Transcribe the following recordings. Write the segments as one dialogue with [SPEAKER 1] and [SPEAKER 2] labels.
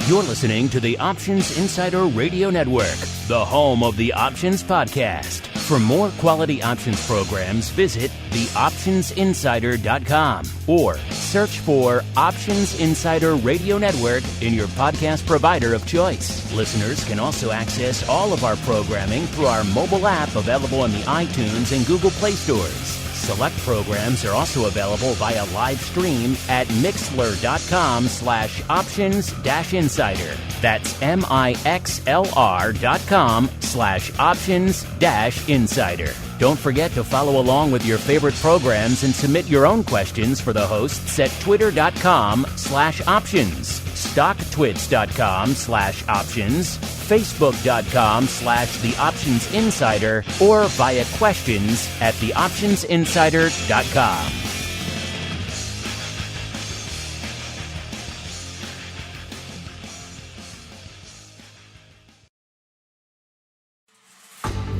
[SPEAKER 1] You're listening to the Options Insider Radio Network, the home of the Options Podcast. For more quality options programs, visit theoptionsinsider.com or search for Options Insider Radio Network in your podcast provider of choice. Listeners can also access all of our programming through our mobile app available in the iTunes and Google Play stores. Select programs are also available via live stream at mixlr.com/options-insider. That's mixlr.com/options-insider. Don't forget to follow along with your favorite programs and submit your own questions for the hosts at twitter.com/options, stocktwits.com/options, facebook.com/theoptionsinsider, or via questions at theoptionsinsider.com.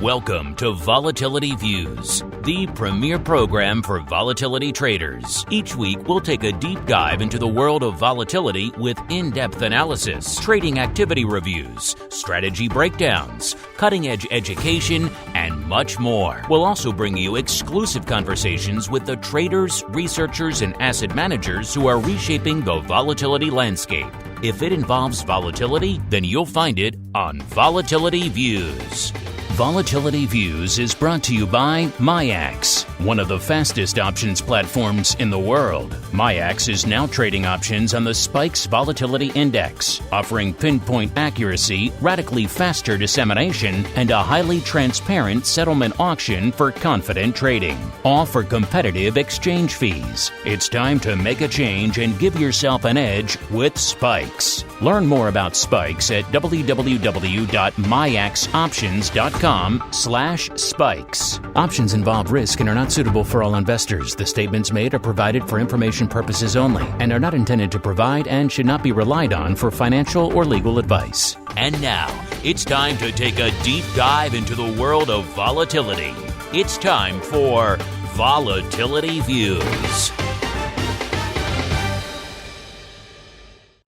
[SPEAKER 1] Welcome to Volatility Views, the premier program for volatility traders. Each week, we'll take a deep dive into the world of volatility with in-depth analysis, trading activity reviews, strategy breakdowns, cutting-edge education, and much more. We'll also bring you exclusive conversations with the traders, researchers, and asset managers who are reshaping the volatility landscape. If it involves volatility, then you'll find it on Volatility Views. Volatility Views is brought to you by MIAX, one of the fastest options platforms in the world. MIAX is now trading options on the SPIKES Volatility Index, offering pinpoint accuracy, radically faster dissemination, and a highly transparent settlement auction for confident trading, all for competitive exchange fees. It's time to make a change and give yourself an edge with SPIKES. Learn more about SPIKES at www.miaxoptions.com/spikes. Options involve risk and are not suitable for all investors. The statements made are provided for information purposes only and are not intended to provide and should not be relied on for financial or legal advice. And now, it's time to take a deep dive into the world of volatility. It's time for Volatility Views.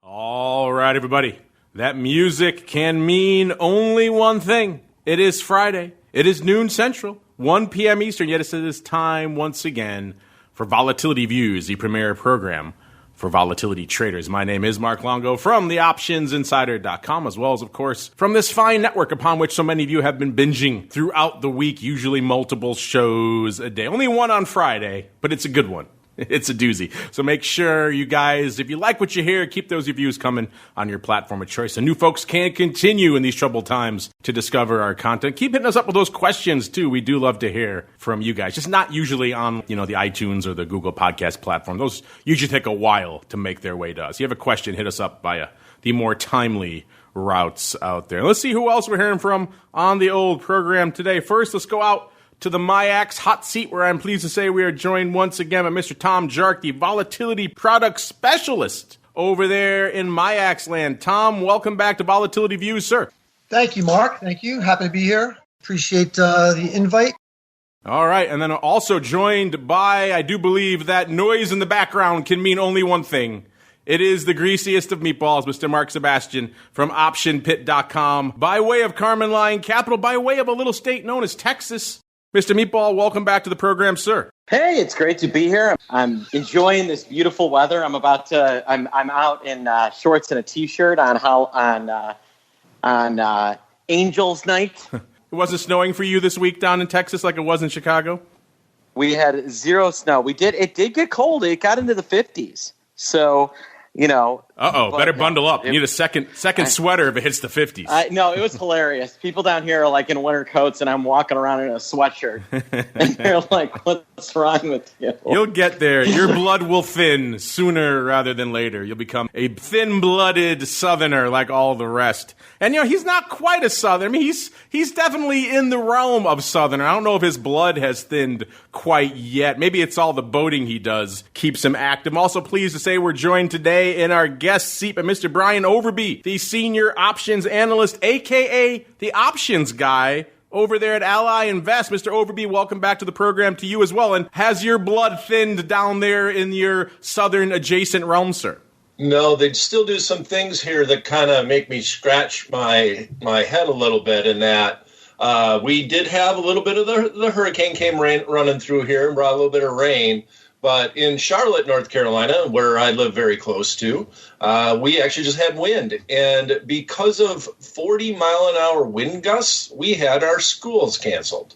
[SPEAKER 2] All right, everybody. That music can mean only one thing. It is Friday. It is noon Central, 1 p.m. Eastern. Yet it is time once again for Volatility Views, the premier program for volatility traders. My name is Mark Longo from theoptionsinsider.com, as well as, of course, from this fine network upon which so many of you have been binging throughout the week, usually multiple shows a day. Only one on Friday, but it's a good one. It's a doozy. So make sure you guys, if you like what you hear, keep those reviews coming on your platform of choice. And new folks can continue in these troubled times to discover our content. Keep hitting us up with those questions, too. We do love to hear from you guys. Just not usually on, the iTunes or the Google podcast platform. Those usually take a while to make their way to us. If you have a question, hit us up via the more timely routes out there. Let's see who else we're hearing from on the old program today. First, let's go out to the MIAX hot seat, where I'm pleased to say we are joined once again by Mr. Tom JARCK, the volatility product specialist over there in MIAX land. Tom, welcome back to Volatility Views, sir.
[SPEAKER 3] Thank you, Mark. Thank you. Happy to be here. Appreciate the invite.
[SPEAKER 2] All right, and then also joined by, I do believe that noise in the background can mean only one thing. It is the greasiest of meatballs, Mr. Mark Sebastian from OptionPit.com, by way of Carmen Line Capital, by way of a little state known as Texas. Mr. Meatball, welcome back to the program, sir.
[SPEAKER 4] Hey, it's great to be here. I'm enjoying this beautiful weather. I'm out in shorts and a t-shirt on Angels Night.
[SPEAKER 2] It wasn't snowing for you this week down in Texas like it was in Chicago?
[SPEAKER 4] We had zero snow. It did get cold. It got into the 50s. So,
[SPEAKER 2] better bundle up. You need a second sweater if it hits the 50s.
[SPEAKER 4] No, it was hilarious. People down here are like in winter coats, and I'm walking around in a sweatshirt. And they're like, what's wrong with you?
[SPEAKER 2] You'll get there. Your blood will thin sooner rather than later. You'll become a thin-blooded Southerner like all the rest. And, he's not quite a Southerner. I mean, he's definitely in the realm of Southerner. I don't know if his blood has thinned quite yet. Maybe it's all the boating he does keeps him active. I'm also pleased to say we're joined today in our guest seat by Mr. Brian Overby, the senior options analyst, a.k.a. the options guy over there at Ally Invest. Mr. Overby, welcome back to the program to you as well. And has your blood thinned down there in your southern adjacent realm, sir?
[SPEAKER 5] No, they'd still do some things here that kind of make me scratch my head a little bit in that we did have a little bit of the hurricane came running through here and brought a little bit of rain. But in Charlotte, North Carolina, where I live very close to, we actually just had wind. And because of 40-mile-an-hour wind gusts, we had our schools canceled.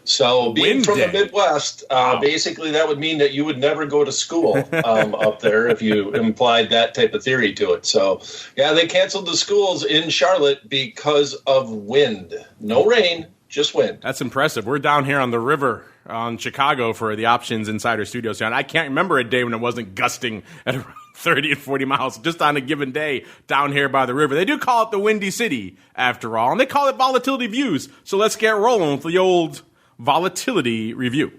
[SPEAKER 5] So being from the Midwest, basically that would mean that you would never go to school up there if you implied that type of theory to it. So, yeah, they canceled the schools in Charlotte because of wind. No rain, just wind.
[SPEAKER 2] That's impressive. We're down here on the river on Chicago for the Options Insider Studios. And I can't remember a day when it wasn't gusting at around 30 and 40 miles just on a given day down here by the river. They do call it the Windy City, after all, and they call it Volatility Views. So let's get rolling with the old Volatility Review.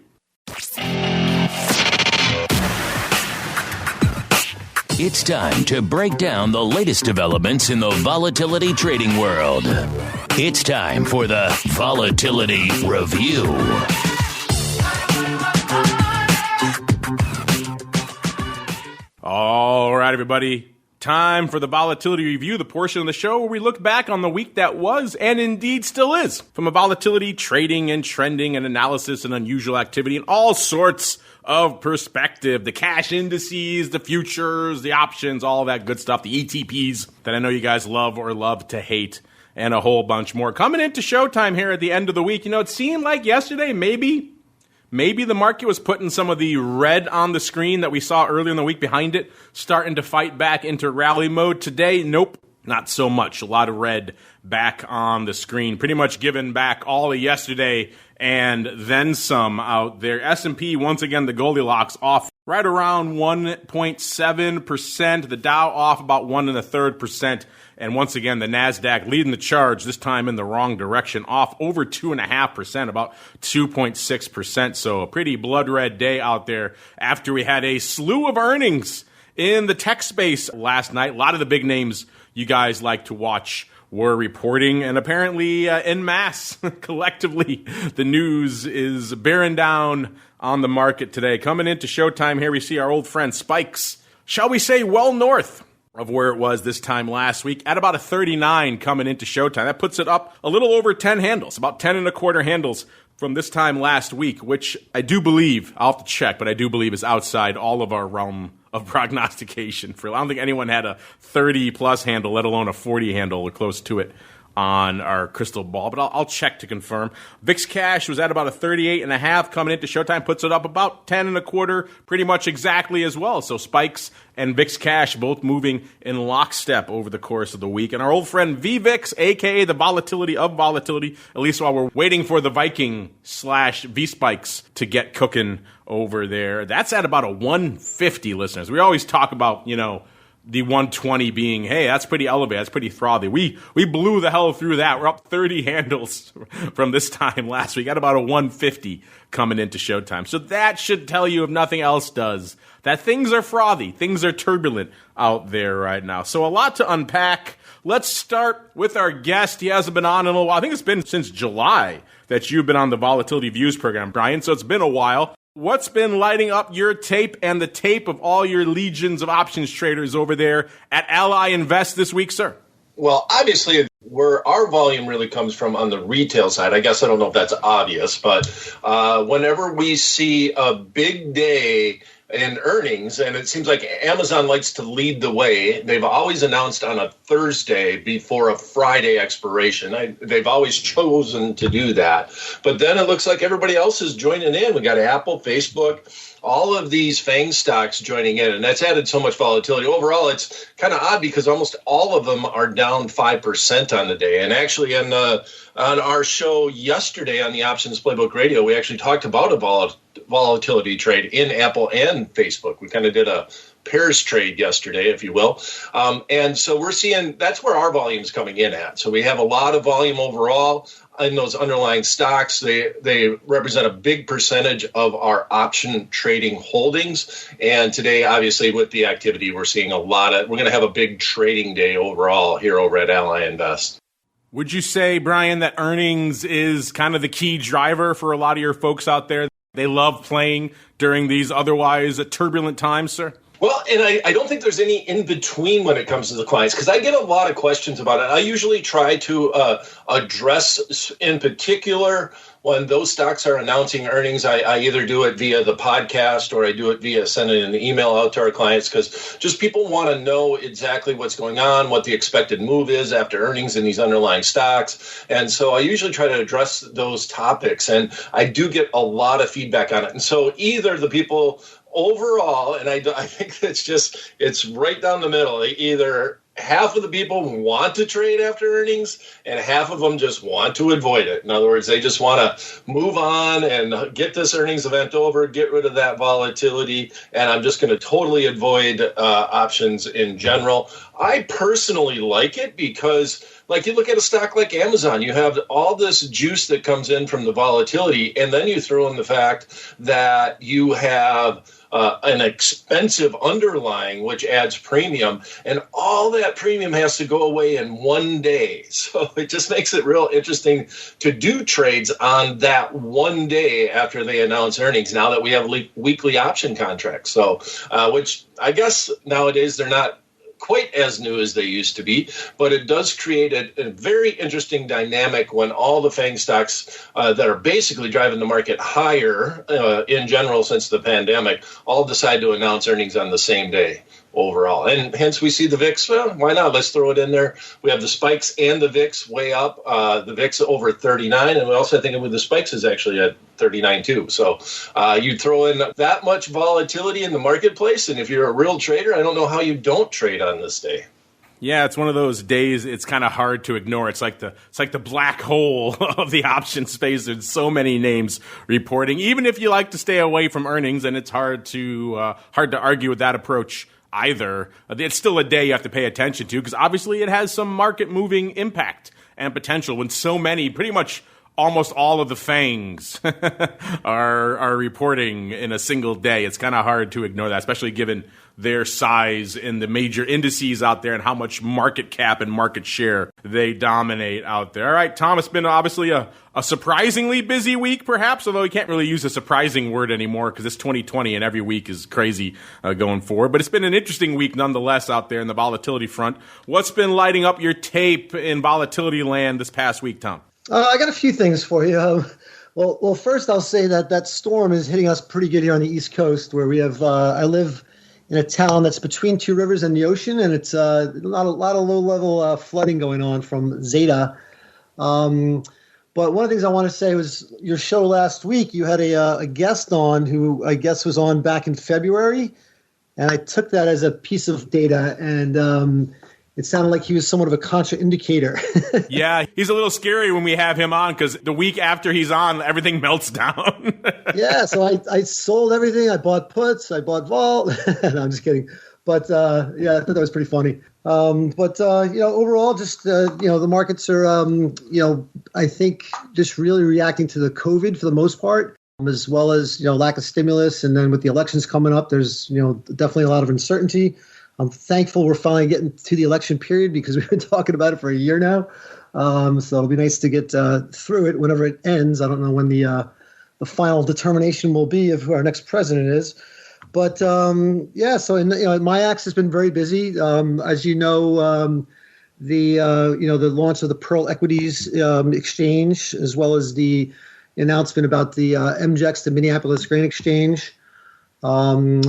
[SPEAKER 1] It's time to break down the latest developments in the volatility trading world. It's time for the Volatility Review.
[SPEAKER 2] All right, everybody. Time for the Volatility Review, the portion of the show where we look back on the week that was and indeed still is. From a volatility, trading, and trending and analysis and unusual activity and all sorts of perspective. The cash indices, the futures, the options, all that good stuff. The ETPs that I know you guys love or love to hate, and a whole bunch more. Coming into showtime here at the end of the week, it seemed like yesterday maybe the market was putting some of the red on the screen that we saw earlier in the week behind it, starting to fight back into rally mode. Today, nope, not so much. A lot of red back on the screen. Pretty much giving back all of yesterday and then some out there. S&P, once again, the Goldilocks off right around 1.7%. The Dow off about 1.33%. And once again, the NASDAQ leading the charge, this time in the wrong direction, off over 2.5%, about 2.6%. So a pretty blood red day out there after we had a slew of earnings in the tech space last night. A lot of the big names you guys like to watch were reporting, and apparently en masse, collectively, the news is bearing down on the market today. Coming into showtime here, we see our old friend Spikes, shall we say, well north of where it was this time last week, at about a 39 coming into showtime. That puts it up a little over 10 handles, about 10 and a quarter handles from this time last week, which I do believe, I'll have to check, but I do believe is outside all of our realm of prognostication. I don't think anyone had a 30-plus handle, let alone a 40 handle or close to it on our crystal ball, but I'll check to confirm. VIX cash was at about a 38.5 coming into showtime, puts it up about 10 and a quarter, pretty much exactly as well. So Spikes and VIX cash both moving in lockstep over the course of the week. And our old friend VVIX, aka the volatility of volatility, at least while we're waiting for the Viking/V Spikes to get cooking over there, that's at about a 150, listeners. We always talk about, the 120 being, hey, that's pretty elevated, that's pretty frothy. We blew the hell through that. We're up 30 handles from this time last week. Got about a 150 coming into showtime. So that should tell you, if nothing else does, that things are frothy, things are turbulent out there right now. So a lot to unpack. Let's start with our guest. He hasn't been on in a little while. I think it's been since July that you've been on the Volatility Views program, Brian, so it's been a while. What's been lighting up your tape and the tape of all your legions of options traders over there at Ally Invest this week, sir?
[SPEAKER 5] Well, obviously, where our volume really comes from on the retail side, I guess I don't know if that's obvious, but whenever we see a big day in earnings, and it seems like Amazon likes to lead the way. They've always announced on a Thursday before a Friday expiration. They've always chosen to do that. But then it looks like everybody else is joining in. We got Apple, Facebook, all of these FANG stocks joining in, and that's added so much volatility. Overall, it's kind of odd because almost all of them are down 5% on the day. And actually, on our show yesterday on the Options Playbook Radio, we actually talked about a volatility trade in Apple and Facebook. We kind of did a pairs trade yesterday, if you will. And so we're seeing that's where our volume is coming in at. So we have a lot of volume overall in those underlying stocks. They represent a big percentage of our option trading holdings. And today, obviously, with the activity, we're seeing we're going to have a big trading day overall here over at Ally Invest.
[SPEAKER 2] Would you say, Brian, that earnings is kind of the key driver for a lot of your folks out there? They love playing during these otherwise turbulent times, sir?
[SPEAKER 5] Well, and I don't think there's any in between when it comes to the clients, because I get a lot of questions about it. I usually try to address in particular when those stocks are announcing earnings. I either do it via the podcast or I do it via sending an email out to our clients, because just people want to know exactly what's going on, what the expected move is after earnings in these underlying stocks. And so I usually try to address those topics, and I do get a lot of feedback on it. And so either the people overall, and I think it's right down the middle. Either half of the people want to trade after earnings and half of them just want to avoid it. In other words, they just want to move on and get this earnings event over, get rid of that volatility, and I'm just going to totally avoid options in general. I personally like it because, like, you look at a stock like Amazon, you have all this juice that comes in from the volatility, and then you throw in the fact that you have an expensive underlying, which adds premium, and all that premium has to go away in one day. So it just makes it real interesting to do trades on that one day after they announce earnings, now that we have weekly option contracts. So, which I guess nowadays they're not quite as new as they used to be, but it does create a very interesting dynamic when all the FANG stocks that are basically driving the market higher in general since the pandemic all decide to announce earnings on the same day overall. And hence we see the VIX, why not? Let's throw it in there. We have the spikes and the VIX way up. The VIX over 39, and we also think with the spikes is actually at 39 too. So you throw in that much volatility in the marketplace, and if you're a real trader, I don't know how you don't trade on this day.
[SPEAKER 2] Yeah, it's one of those days it's kind of hard to ignore. It's like the black hole of the option space. There's so many names reporting. Even if you like to stay away from earnings, and it's hard to argue with that approach either, it's still a day you have to pay attention to, because obviously it has some market moving impact and potential when so many, pretty much almost all of the FANGs are reporting in a single day. It's kind of hard to ignore that, especially given their size in the major indices out there and how much market cap and market share they dominate out there. All right, Tom, it's been obviously a surprisingly busy week, perhaps, although we can't really use a surprising word anymore because it's 2020 and every week is crazy going forward. But it's been an interesting week nonetheless out there in the volatility front. What's been lighting up your tape in volatility land this past week, Tom?
[SPEAKER 3] I got a few things for you. Well, first I'll say that storm is hitting us pretty good here on the East Coast, where we have. I live in a town that's between two rivers and the ocean, and it's a lot of low-level flooding going on from Zeta. But one of the things I want to say was your show last week. You had a guest on who I guess was on back in February, and I took that as a piece of data, and it sounded like he was somewhat of a contraindicator.
[SPEAKER 2] Yeah, he's a little scary when we have him on because the week after he's on, everything melts down.
[SPEAKER 3] Yeah, so I sold everything. I bought puts. I bought vol. No, I'm just kidding. But yeah, I thought that was pretty funny. But overall, just the markets are I think just really reacting to the COVID for the most part, as well as lack of stimulus, and then with the elections coming up, there's definitely a lot of uncertainty. I'm thankful we're finally getting to the election period because we've been talking about it for a year now. So it'll be nice to get through it whenever it ends. I don't know when the final determination will be of who our next president is. But so MIAX has been very busy. As you know, the launch of the Pearl Equities exchange, as well as the announcement about the MGEX, the Minneapolis Grain Exchange, so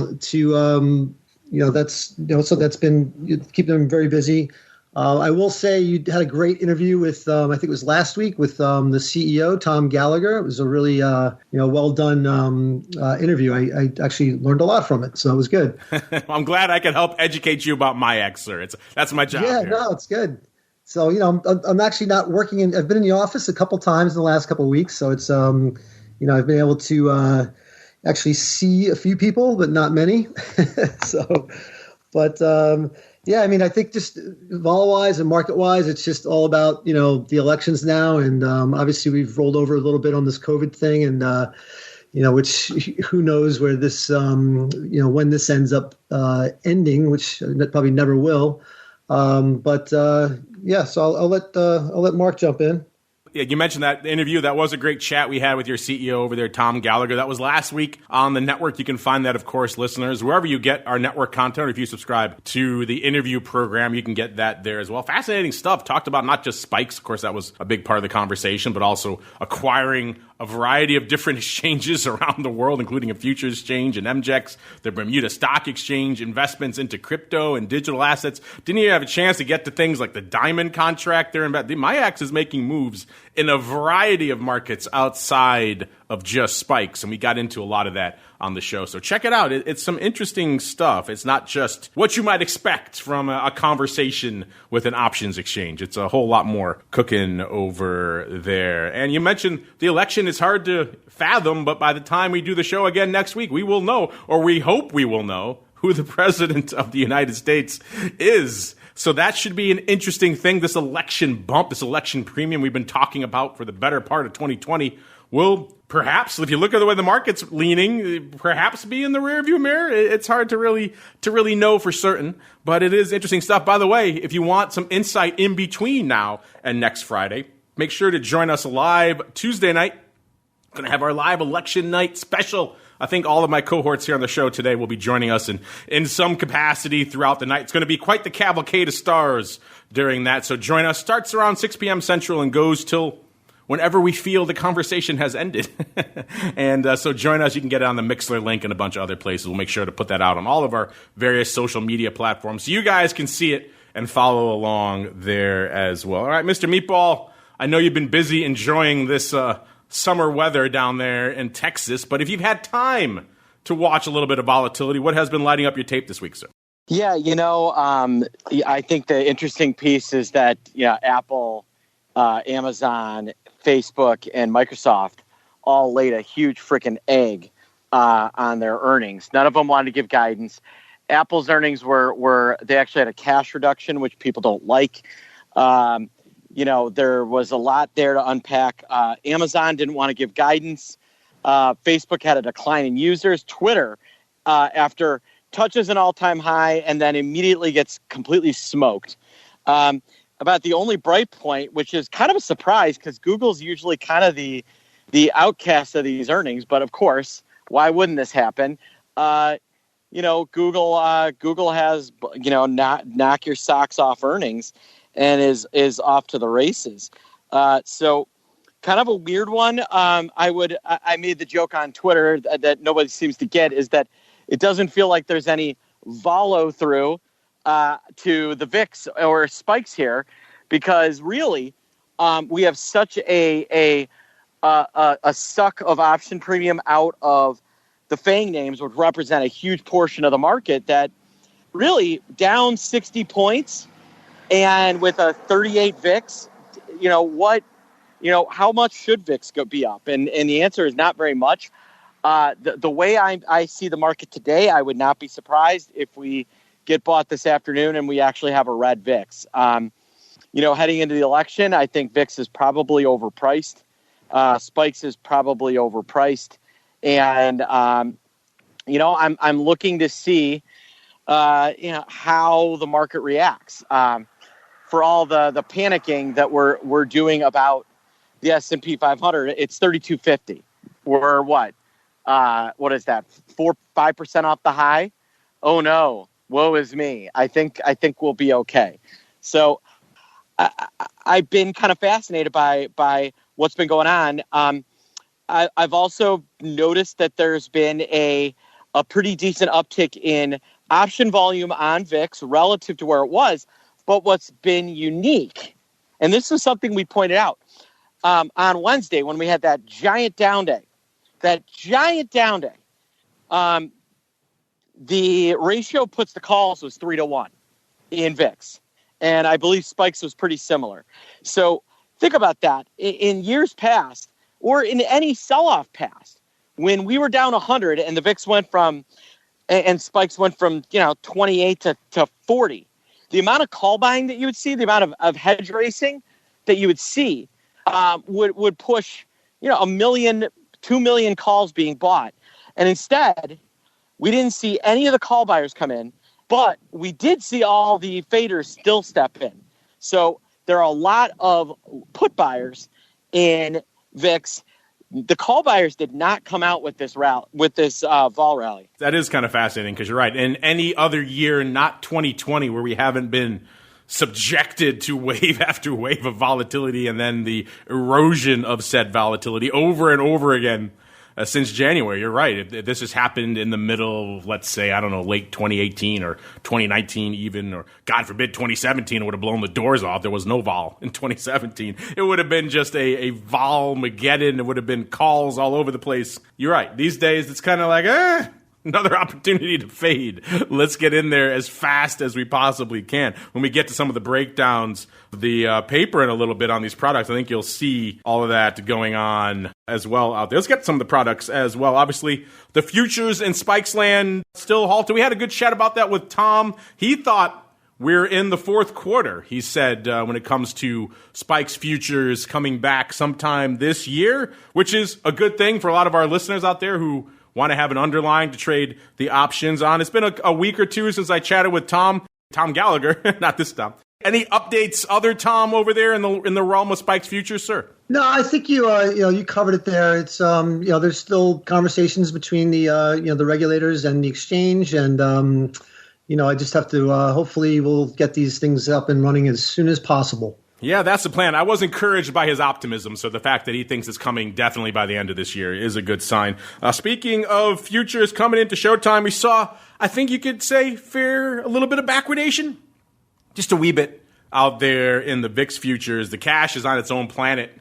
[SPEAKER 3] that's been keeping them very busy. I will say you had a great interview with, I think it was last week, with the CEO, Tom Gallagher. It was a really, well done interview. I actually learned a lot from it, so it was good.
[SPEAKER 2] I'm glad I could help educate you about MIAX, sir. That's my job.
[SPEAKER 3] Yeah,
[SPEAKER 2] here.
[SPEAKER 3] No, it's good. So, I'm actually not working I've been in the office a couple times in the last couple of weeks, so it's, I've been able to actually see a few people, but not many. I think just vol-wise and market-wise, it's just all about, the elections now. And obviously we've rolled over a little bit on this COVID thing and, which who knows where this, when this ends up ending, which probably never will. So I'll let Mark jump in.
[SPEAKER 2] you mentioned that interview. That was a great chat we had with your CEO over there, Tom Gallagher. That was last week on the network. You can find that, of course, listeners, wherever you get our network content. Or if you subscribe to the interview program, you can get that there as well. Fascinating stuff. Talked about not just spikes. Of course, that was a big part of the conversation, but also acquiring a variety of different exchanges around the world, including a futures exchange and MJEX, the Bermuda Stock Exchange, investments into crypto and digital assets. Didn't even have a chance to get to things like the diamond contract there. The MIAX is making moves in a variety of markets outside of just spikes, and we got into a lot of that on the show. So check it out. It's some interesting stuff. It's not just what you might expect from a conversation with an options exchange. It's a whole lot more cooking over there. And you mentioned the election is hard to fathom, but by the time we do the show again next week, we will know, or we hope we will know, who the president of the United States is. So that should be an interesting thing. This election bump, this election premium we've been talking about for the better part of 2020 will perhaps, if you look at the way the market's leaning, perhaps be in the rearview mirror. It's hard to really know for certain, but it is interesting stuff. By the way, if you want some insight in between now and next Friday, make sure to join us live Tuesday night. Going to have our live election night special. I think all of my cohorts here on the show today will be joining us in some capacity throughout the night. It's going to be quite the cavalcade of stars during that. So join us. Starts around 6 p.m. Central and goes till whenever we feel the conversation has ended. And so join us. You can get it on the Mixler link and a bunch of other places. We'll make sure to put that out on all of our various social media platforms so you guys can see it and follow along there as well. All right, Mr. Meatball, I know you've been busy enjoying this summer weather down there in Texas, but if you've had time to watch a little bit of volatility, what has been lighting up your tape this week, sir?
[SPEAKER 4] Yeah, I think the interesting piece is that Apple, Amazon, Facebook, and Microsoft all laid a huge freaking egg on their earnings. None of them wanted to give guidance. Apple's earnings were they actually had a cash reduction, which people don't like. There was a lot there to unpack. Amazon didn't want to give guidance. Facebook had a decline in users. Twitter, after touches an all-time high and then immediately gets completely smoked. About the only bright point, which is kind of a surprise because Google's usually kind of the outcast of these earnings. But of course, why wouldn't this happen? Google has, knock your socks off earnings and is off to the races. So kind of a weird one. I made the joke on Twitter that nobody seems to get is that it doesn't feel like there's any follow through to the VIX or spikes here, because really we have such a suck of option premium out of the FANG names, which represent a huge portion of the market, that really down 60 points and with a 38 VIX, how much should VIX be up? And the answer is not very much. The way I see the market today, I would not be surprised if we get bought this afternoon and we actually have a red VIX. Heading into the election, I think VIX is probably overpriced. Spikes is probably overpriced. And, I'm looking to see, how the market reacts. For all the panicking that we're doing about the S&P 500, it's 3250. We're what? What is that? 4-5% off the high? Oh no. Woe is me. I think we'll be okay. So I've been kind of fascinated by what's been going on. I've also noticed that there's been a pretty decent uptick in option volume on VIX relative to where it was. But what's been unique, and this is something we pointed out on Wednesday when we had that giant down day, the ratio puts the calls was 3-1 in VIX. And I believe spikes was pretty similar. So think about that. In years past, or in any sell-off past, when we were down 100 and the VIX went from, and spikes went from, 28 to 40, the amount of call buying that you would see, the amount of hedge racing that you would see would push, 1 million, 2 million calls being bought. And instead, we didn't see any of the call buyers come in, but we did see all the faders still step in. So there are a lot of put buyers in VIX, the call buyers did not come out with this vol rally.
[SPEAKER 2] That is kind of fascinating because you're right. In any other year, not 2020, where we haven't been subjected to wave after wave of volatility and then the erosion of said volatility over and over again since January. You're right. If this has happened in the middle, let's say, I don't know, late 2018 or 2019 even, or God forbid 2017, it would have blown the doors off. There was no vol in 2017. It would have been just a vol-mageddon. It would have been calls all over the place. You're right. These days, it's kind of like, another opportunity to fade. Let's get in there as fast as we possibly can. When we get to some of the breakdowns, the paper in a little bit on these products, I think you'll see all of that going on as well out there. Let's get some of the products as well. Obviously, the futures in Spikes land still halted. We had a good chat about that with Tom. He thought we're in the fourth quarter, he said, when it comes to Spikes futures coming back sometime this year, which is a good thing for a lot of our listeners out there who want to have an underlying to trade the options on. It's been a week or two since I chatted with Tom Gallagher, not this Tom. Any updates, other Tom over there in the realm of Spikes futures, sir?
[SPEAKER 3] No, I think you covered it there. It's there's still conversations between the regulators and the exchange, and I just have to hopefully we'll get these things up and running as soon as possible.
[SPEAKER 2] Yeah, that's the plan. I was encouraged by his optimism, so the fact that he thinks it's coming definitely by the end of this year is a good sign. Speaking of futures coming into showtime, we saw, I think you could say, a little bit of backwardation, just a wee bit out there in the VIX futures. The cash is on its own planet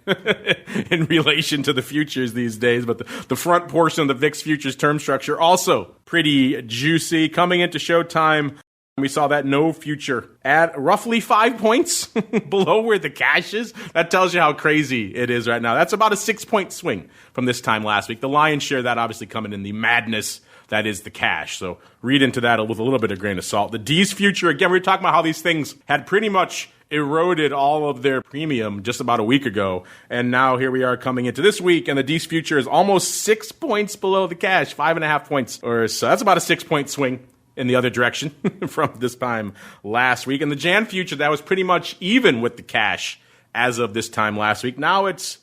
[SPEAKER 2] in relation to the futures these days, but the front portion of the VIX futures term structure also pretty juicy. Coming into showtime, we saw that no future at roughly 5 points below where the cash is. That tells you how crazy it is right now. That's about a 6-point swing from this time last week. The lion's share of that obviously coming in the madness that is the cash. So read into that with a little bit of grain of salt. The D's future, again, we were talking about how these things had pretty much eroded all of their premium just about a week ago. And now here we are coming into this week, and the D's future is almost 6 points below the cash, 5.5 points or so. That's about a 6-point swing in the other direction from this time last week. And the Jan future, that was pretty much even with the cash as of this time last week. Now it's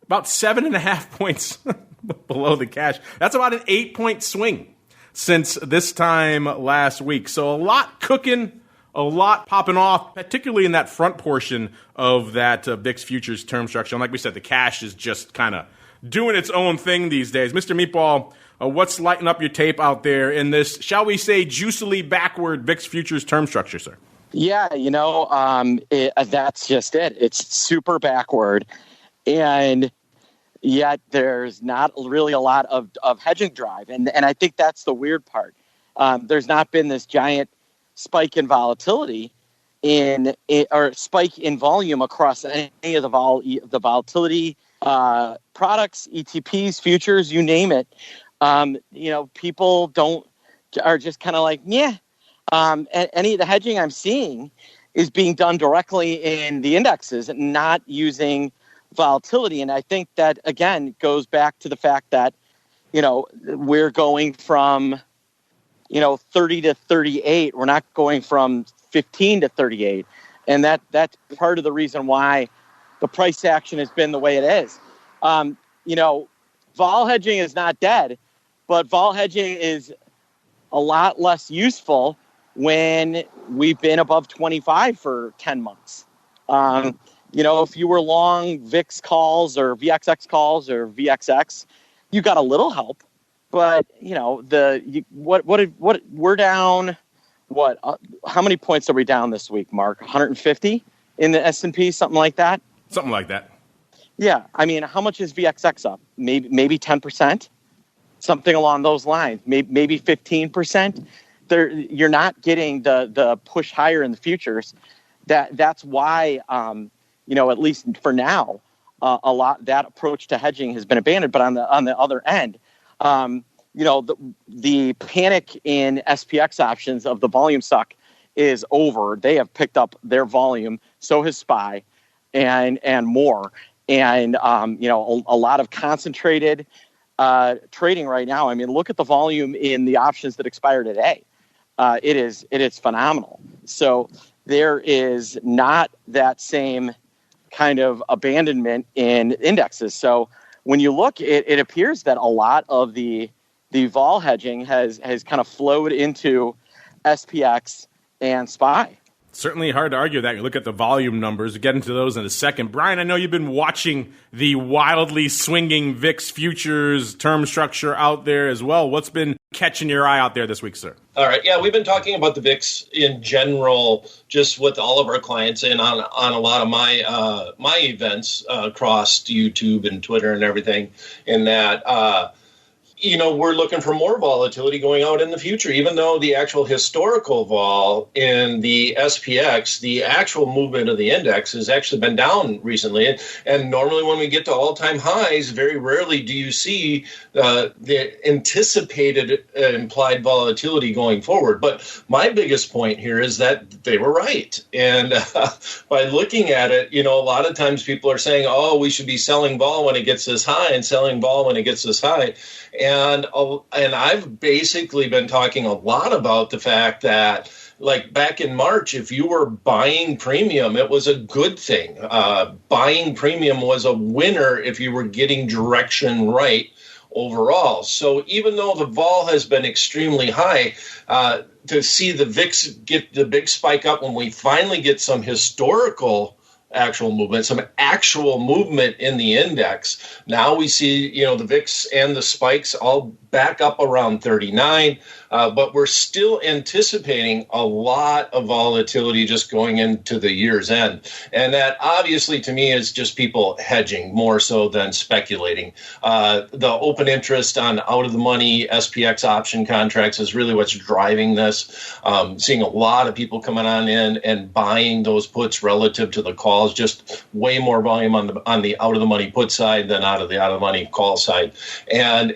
[SPEAKER 2] about 7.5 points below the cash. That's about an 8-point swing since this time last week. So a lot cooking, a lot popping off, particularly in that front portion of that VIX futures term structure. And like we said, the cash is just kind of doing its own thing these days. Mr. Meatball, what's lighting up your tape out there in this, shall we say, juicily backward VIX futures term structure, sir?
[SPEAKER 4] Yeah, that's just it. It's super backward. And yet there's not really a lot of hedging drive. And I think that's the weird part. There's not been this giant spike in volatility or spike in volume across any of the volatility products, ETPs, futures, you name it. People are just kind of like, yeah. Any of the hedging I'm seeing is being done directly in the indexes and not using volatility. And I think that, again, goes back to the fact that, we're going from, 30 to 38. We're not going from 15 to 38. And that's part of the reason why the price action has been the way it is. Vol hedging is not dead, but vol hedging is a lot less useful when we've been above 25 for 10 months. If you were long VIX calls or VXX calls or VXX, you got a little help. But we're down. How many points are we down this week, Mark? 150 in the S&P, something like that.
[SPEAKER 2] Something like that.
[SPEAKER 4] Yeah, I mean, how much is VXX up? Maybe 10%, something along those lines. Maybe 15%. You're not getting the push higher in the futures. That's why, at least for now, a lot that approach to hedging has been abandoned. But on the other end, the panic in SPX options of the volume suck is over. They have picked up their volume. So has SPY, and more. And a lot of concentrated trading right now. I mean, look at the volume in the options that expire today. It is phenomenal. So there is not that same kind of abandonment in indexes. So when you look, it appears that a lot of the vol hedging has kind of flowed into SPX and SPY.
[SPEAKER 2] Certainly hard to argue that. You look at the volume numbers. We'll get into those in a second. Brian, I know you've been watching the wildly swinging VIX futures term structure out there as well. What's been catching your eye out there this week, sir?
[SPEAKER 5] All right. Yeah, we've been talking about the VIX in general, just with all of our clients and on a lot of my events across YouTube and Twitter and everything. In that, we're looking for more volatility going out in the future, even though the actual historical vol in the SPX, the actual movement of the index has actually been down recently. And normally when we get to all-time highs, very rarely do you see the anticipated implied volatility going forward. But my biggest point here is that they were right. And by looking at it, a lot of times people are saying, oh, we should be selling vol when it gets this high and selling vol when it gets this high. And I've basically been talking a lot about the fact that, like back in March, if you were buying premium, it was a good thing. Buying premium was a winner if you were getting direction right overall. So even though the vol has been extremely high, to see the VIX get the big spike up when we finally get some historical actual movement, some actual movement in the index. Now we see, the VIX and the spikes all back up around 39, but we're still anticipating a lot of volatility just going into the year's end. And that obviously to me is just people hedging more so than speculating. The open interest on out of the money SPX option contracts is really what's driving this. Seeing a lot of people coming on in and buying those puts relative to the calls, just way more volume on the out of the money put side than out of the money call side. And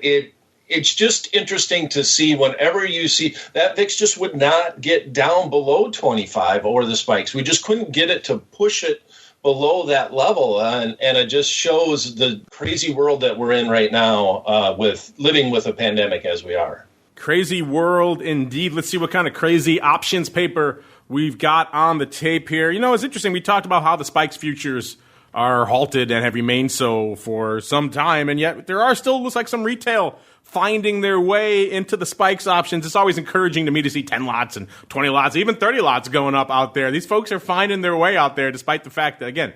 [SPEAKER 5] it's just interesting to see whenever you see that VIX just would not get down below 25 over the spikes. We just couldn't get it to push it below that level. And it just shows the crazy world that we're in right now with living with a pandemic as we are.
[SPEAKER 2] Crazy world indeed. Let's see what kind of crazy options paper we've got on the tape here. It's interesting. We talked about how the spikes futures are halted and have remained so for some time, and yet there are still, looks like, some retail finding their way into the spikes options. It's always encouraging to me to see 10 lots and 20 lots, even 30 lots going up out there. These folks are finding their way out there, despite the fact that, again,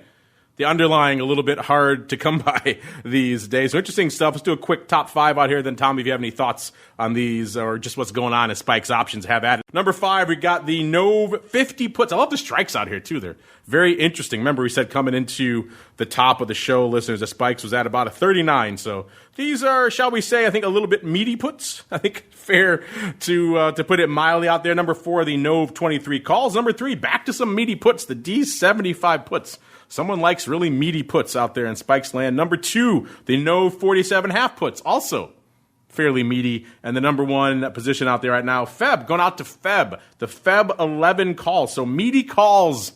[SPEAKER 2] the underlying a little bit hard to come by these days. So interesting stuff. Let's do a quick top 5 out here. Then, Tom, if you have any thoughts on these or just what's going on as spikes options, have at it. Number 5, we got the NOV 50 puts. I love the strikes out here, too. They're very interesting. Remember, we said coming into the top of the show, listeners, the spikes was at about a 39. So these are, shall we say, I think a little bit meaty puts. I think fair to put it mildly out there. Number 4, the NOV 23 calls. Number 3, back to some meaty puts, the D75 puts. Someone likes really meaty puts out there in Spikes land. Number 2, the NOV 47 half puts, also fairly meaty. And the number 1 position out there right now, Feb, going out to Feb, the Feb 11 calls. So meaty calls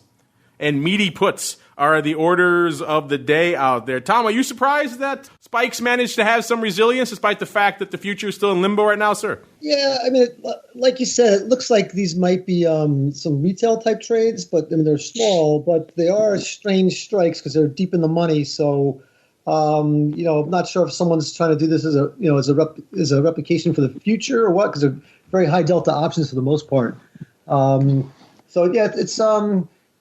[SPEAKER 2] and meaty puts are the orders of the day out there. Tom, are you surprised that Spikes managed to have some resilience despite the fact that the future is still in limbo right now, sir?
[SPEAKER 3] Yeah, I mean, like you said, it looks like these might be some retail type trades, but I mean, they're small, but they are strange strikes because they're deep in the money. So, I'm not sure if someone's trying to do this as a replication for the future or what, because they're very high delta options for the most part. It's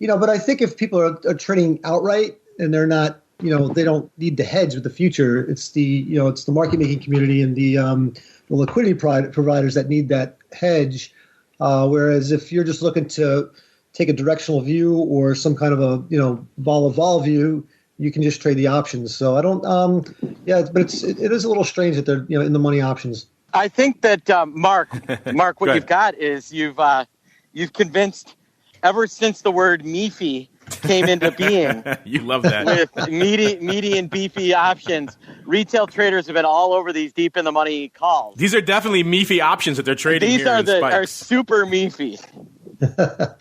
[SPEAKER 3] but I think if people are trading outright and they're not, they don't need to hedge with the future. It's the market making community and the liquidity providers that need that hedge. Whereas if you're just looking to take a directional view or some kind of a vol view, you can just trade the options. So I don't, but it is a little strange that they're in the money options.
[SPEAKER 4] I think that Mark, what you've got is you've convinced. Ever since the word meefy came into being,
[SPEAKER 2] you love that
[SPEAKER 4] with meaty and beefy options, retail traders have been all over these deep in the money calls.
[SPEAKER 2] These are definitely meefy options that they're trading. These
[SPEAKER 4] are super meefy.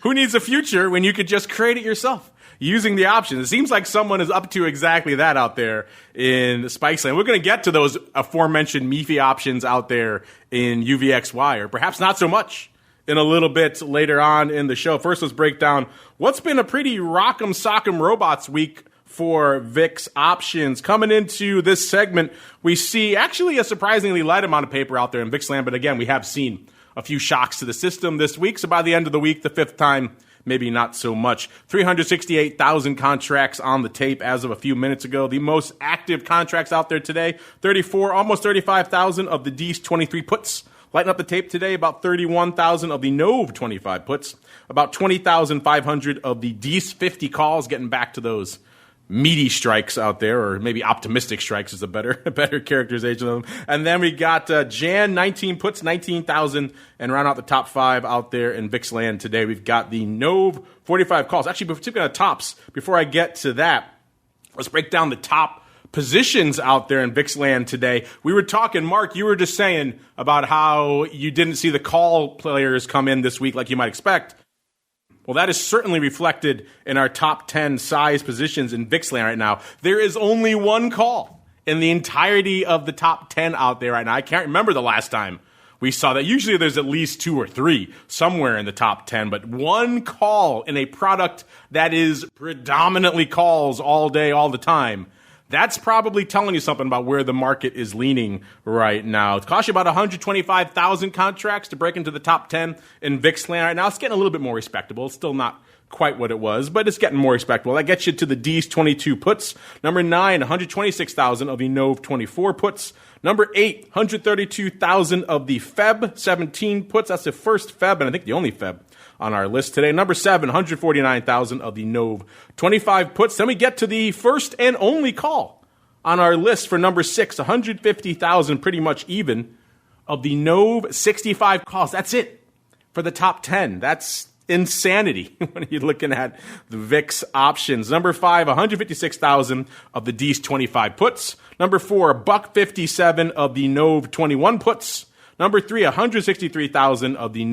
[SPEAKER 2] Who needs a future when you could just create it yourself using the options? It seems like someone is up to exactly that out there in Spikes land. We're going to get to those aforementioned meefy options out there in UVXY, or perhaps not so much, in a little bit later on in the show. First, let's break down what's been a pretty rock'em sock'em robots week for VIX options. Coming into this segment, we see actually a surprisingly light amount of paper out there in VIX land, but again, we have seen a few shocks to the system this week, so by the end of the week, the fifth time, maybe not so much. 368,000 contracts on the tape as of a few minutes ago. The most active contracts out there today, almost 35,000 of the DEES 23 puts. Lighting up the tape today, about 31,000 of the NOV 25 puts, about 20,500 of the DEES 50 calls, getting back to those meaty strikes out there, or maybe optimistic strikes is a better characterization of them. And then we got Jan 19 puts, 19,000, and round out the top five out there in VIX land today. We've got the NOV 45 calls. Actually, particularly on the tops, before I get to that, let's break down the top positions out there in VIX land today. We were talking, Mark, you were just saying about how you didn't see the call players come in this week like you might expect. Well, that is certainly reflected in our top 10 size positions in VIX land right now. There is only one call in the entirety of the top 10 out there right now. I can't remember the last time we saw that. Usually there's at least 2 or 3 somewhere in the top 10, but one call in a product that is predominantly calls all day, all the time. That's probably telling you something about where the market is leaning right now. It costs you about 125,000 contracts to break into the top 10 in VIX land right now. It's getting a little bit more respectable. It's still not quite what it was, but it's getting more respectable. That gets you to the DEES 22 puts. Number 9, 126,000 of the NOV 24 puts. Number 8, 132,000 of the Feb 17 puts. That's the first Feb, and I think the only Feb on our list today. Number 7, 149,000 of the NOV 25 puts. Then we get to the first and only call on our list for number 6, 150,000, pretty much even, of the NOV 65 calls. That's it for the top 10. That's insanity when you're looking at the VIX options. Number 5, 156,000 of the DEES 25 puts. Number 4, $157 of the NOV 21 puts. Number 3, 163,000 of the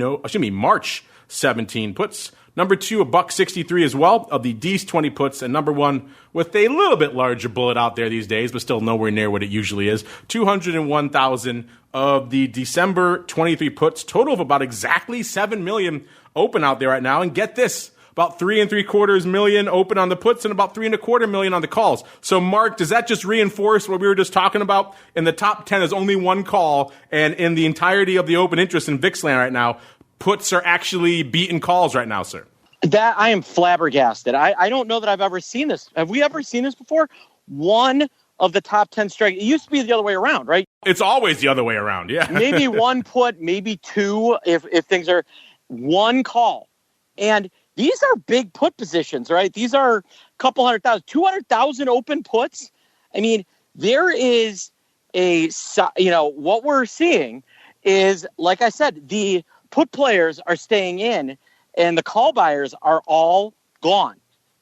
[SPEAKER 2] March 17 puts. Number 2, $163 as well of the DEES 20 puts. And number 1, with a little bit larger bullet out there these days, but still nowhere near what it usually is, 201,000 of the December 23 puts. Total of about exactly 7 million open out there right now. And get this, about 3.75 million open on the puts and about 3.25 million on the calls. So, Mark, does that just reinforce what we were just talking about? In the top 10, there's only one call, and in the entirety of the open interest in VIX land right now, puts are actually beating calls right now, sir.
[SPEAKER 4] That I am flabbergasted. I don't know that I've ever seen this. Have we ever seen this before? One of the top 10 strike. It used to be the other way around, right?
[SPEAKER 2] It's always the other way around, yeah.
[SPEAKER 4] Maybe one put, maybe 2 if things are one call. And these are big put positions, right? These are a couple 100,000, 200,000 open puts. I mean, there is what we're seeing is, like I said, the put players are staying in and the call buyers are all gone.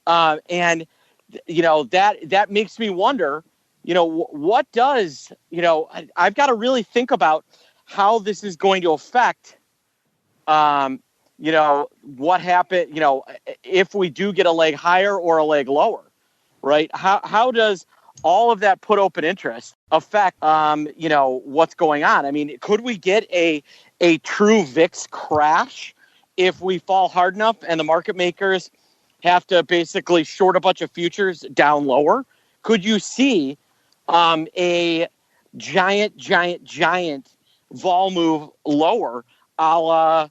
[SPEAKER 4] And that makes me wonder, what does, I've got to really think about how this is going to affect, what happened, if we do get a leg higher or a leg lower, right? How does all of that put open interest affect, what's going on? I mean, could we get a true VIX crash if we fall hard enough and the market makers have to basically short a bunch of futures down lower? Could you see a giant vol move lower, a la,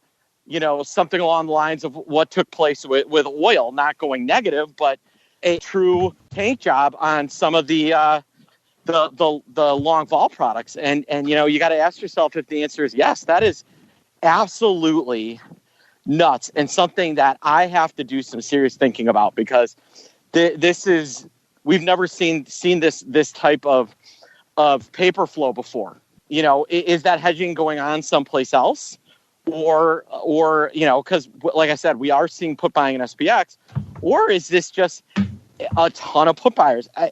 [SPEAKER 4] something along the lines of what took place with oil, not going negative, but a true tank job on some of the long vol products? And you got to ask yourself if the answer is yes. That is absolutely nuts, and something that I have to do some serious thinking about, because we've never seen this type of paper flow before. Is that hedging going on someplace else, or because like I said, we are seeing put buying in SPX, or is this just a ton of put buyers? I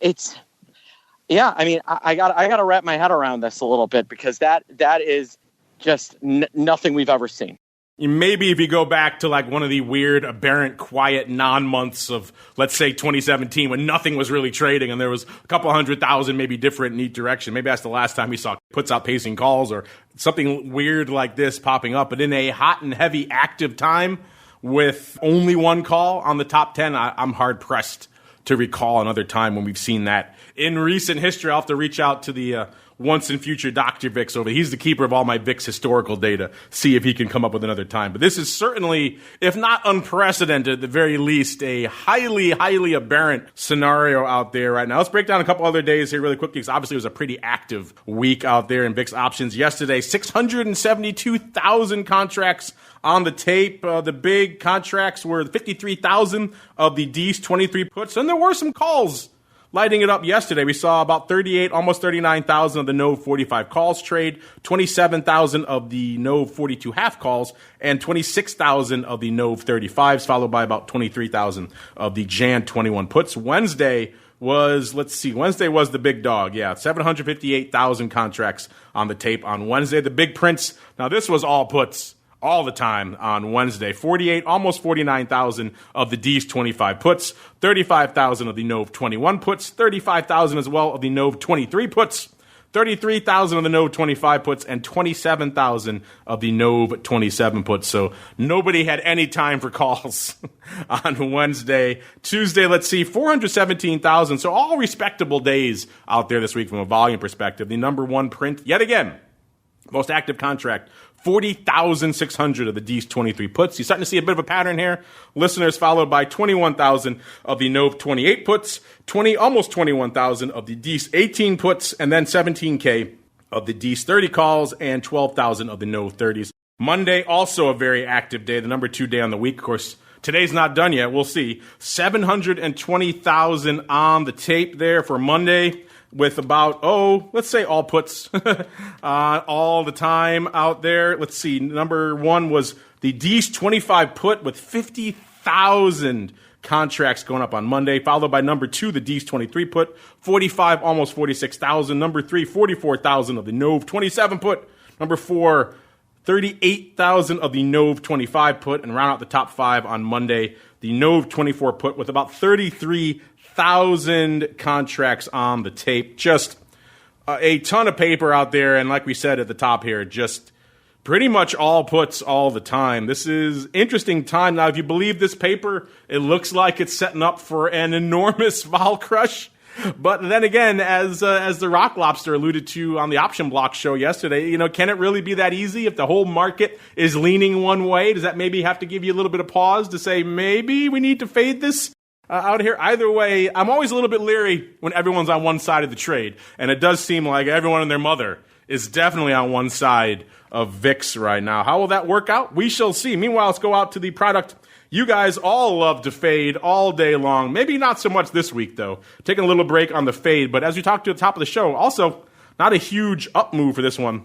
[SPEAKER 4] got to wrap my head around this a little bit, because that is just nothing we've ever seen.
[SPEAKER 2] Maybe if you go back to like one of the weird, aberrant, quiet non-months of, let's say, 2017, when nothing was really trading and there was a couple 100,000 maybe different in each direction. Maybe that's the last time we saw puts outpacing calls or something weird like this popping up. But in a hot and heavy active time with only one call on the top 10, I'm hard-pressed to recall another time when we've seen that in recent history. I'll have to reach out to the once and future Dr. VIX over. He's the keeper of all my VIX historical data. See if he can come up with another time. But this is certainly, if not unprecedented, at the very least, a highly, highly aberrant scenario out there right now. Let's break down a couple other days here really quickly, because obviously it was a pretty active week out there in VIX options. Yesterday, 672,000 contracts on the tape. The big contracts were 53,000 of the D's 23 puts, and there were some calls lighting it up yesterday. We saw about 38, almost 39,000 of the NOV 45 calls trade, 27,000 of the NOV 42 half calls, and 26,000 of the NOV 35s, followed by about 23,000 of the Jan 21 puts. Wednesday was the big dog. Yeah, 758,000 contracts on the tape on Wednesday. The big prints. Now, this was all puts all the time on Wednesday. 48, almost 49,000 of the D's 25 puts, 35,000 of the NOV 21 puts, 35,000 as well of the NOV 23 puts, 33,000 of the NOV 25 puts, and 27,000 of the NOV 27 puts. So nobody had any time for calls on Wednesday. Tuesday, let's see, 417,000. So all respectable days out there this week from a volume perspective. The number one print, yet again, most active contract, 40,600 of the D's 23 puts. You're starting to see a bit of a pattern here. Listeners, followed by 21,000 of the NOV 28 puts, almost 21,000 of the D's 18 puts, and then 17K of the D's 30 calls, and 12,000 of the NOV 30s. Monday, also a very active day, the number 2 day on the week. Of course, today's not done yet. We'll see. 720,000 on the tape there for Monday, with about, let's say all puts all the time out there. Let's see, number one was the D's 25 put with 50,000 contracts going up on Monday, followed by number two, the D's 23 put, 45, almost 46,000. Number three, 44,000 of the NOV 27 put. Number four, 38,000 of the NOV 25 put, and round out the top five on Monday, the NOV 24 put with about 33,000 contracts on the tape. Just a ton of paper out there, and like we said at the top here, just pretty much all puts all the time. This is interesting time. Now, if you believe this paper, it looks like it's setting up for an enormous vol crush. But then again, as the Rock Lobster alluded to on the Option Block show yesterday, can it really be that easy if the whole market is leaning one way? Does that maybe have to give you a little bit of pause to say maybe we need to fade this out here? Either way, I'm always a little bit leery when everyone's on one side of the trade, and it does seem like everyone and their mother is definitely on one side of VIX right now. How will that work out? We shall see. Meanwhile, let's go out to the product you guys all love to fade all day long. Maybe not so much this week, though. Taking a little break on the fade, but as we talked to at the top of the show, also not a huge up move for this one.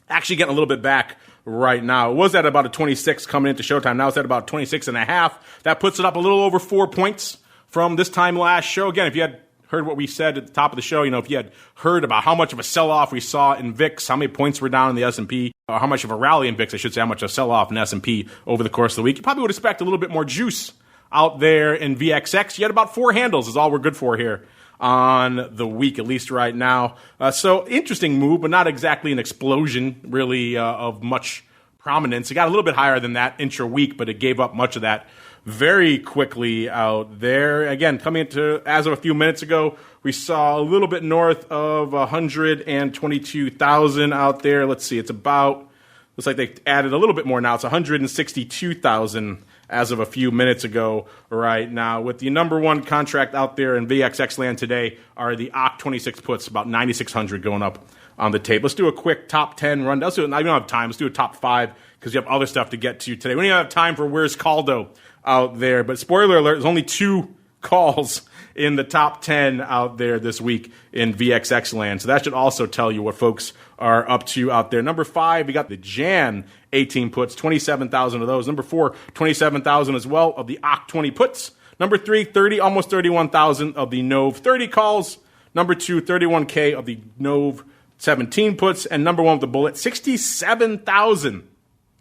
[SPEAKER 2] Actually getting a little bit back right now. It was at about a 26 coming into showtime. Now it's at about 26 and a half. That puts it up a little over 4 points from this time last show. Again, if you had heard what we said at the top of the show, if you had heard about how much of a sell-off we saw in VIX, how many points were down in the S&P, or how much of a rally in VIX, I should say, how much of a sell-off in S&P over the course of the week, you probably would expect a little bit more juice out there in VXX. You had about 4 handles is all we're good for here on the week, at least right now. So interesting move, but not exactly an explosion, really, of much prominence. It got a little bit higher than that intra-week, but it gave up much of that very quickly out there. Again, coming into, as of a few minutes ago, we saw a little bit north of 122,000 out there. Let's see, looks like they added a little bit more now. It's 162,000 as of a few minutes ago right now. With the number one contract out there in VXX land today are the OCK 26 puts, about 9,600 going up on the tape. Let's do a quick top 10 rundown. We don't have time. Let's do a top 5 because you have other stuff to get to today. We don't have time for Where's Caldo out there. But spoiler alert, there's only 2 calls in the top 10 out there this week in VXX land. So that should also tell you what folks are up to out there. Number 5, we got the Jan 18 puts, 27,000 of those. Number 4, 27,000 as well of the OCK 20 puts. Number 3, 30, almost 31,000 of the NOV 30 calls. Number 2, 31K of the NOV 17 puts. And number 1 with the bullet, 67,000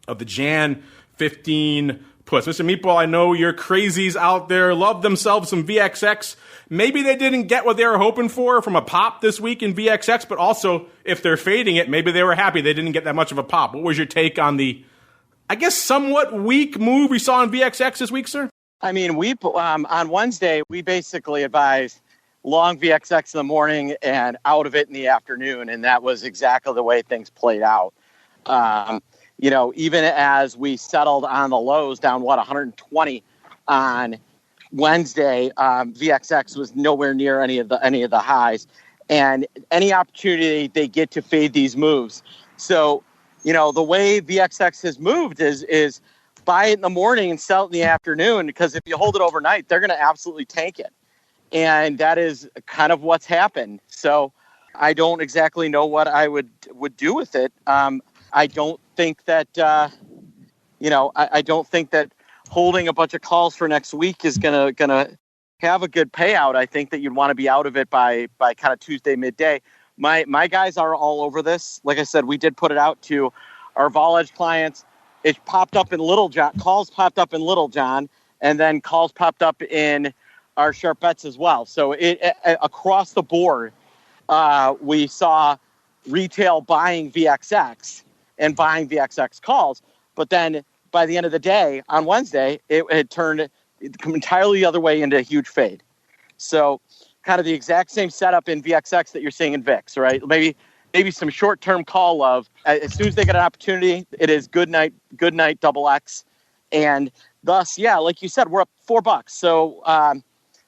[SPEAKER 2] of the Jan 15 puts. Mr. Meatball, I know your crazies out there love themselves some VXX. Maybe they didn't get what they were hoping for from a pop this week in VXX, but also if they're fading it, maybe they were happy they didn't get that much of a pop. What was your take on the, I guess, somewhat weak move we saw in VXX this week, sir?
[SPEAKER 4] I mean, we on Wednesday, we basically advised long VXX in the morning and out of it in the afternoon, and that was exactly the way things played out. Even as we settled on the lows down, 120 on Wednesday, VXX was nowhere near any of the highs, and any opportunity they get to fade these moves. So, the way VXX has moved is buy it in the morning and sell it in the afternoon, because if you hold it overnight, they're going to absolutely tank it. And that is kind of what's happened. So I don't exactly know what I would do with it. I don't think that, I don't think that holding a bunch of calls for next week is gonna have a good payout. I think that you'd want to be out of it by kind of Tuesday midday. My guys are all over this. Like I said, we did put it out to our Vol Edge clients. It popped up in Little John. Calls popped up in Little John, and then calls popped up in our Sharp Bets as well. So it across the board, we saw retail buying VXX and buying VXX calls. But then by the end of the day on Wednesday, it had turned entirely the other way into a huge fade. So kind of the exact same setup in VXX that you're seeing in VIX, right? Maybe some short-term call love. As soon as they get an opportunity, it is good night, double X. And thus, yeah, like you said, we're up $4. So,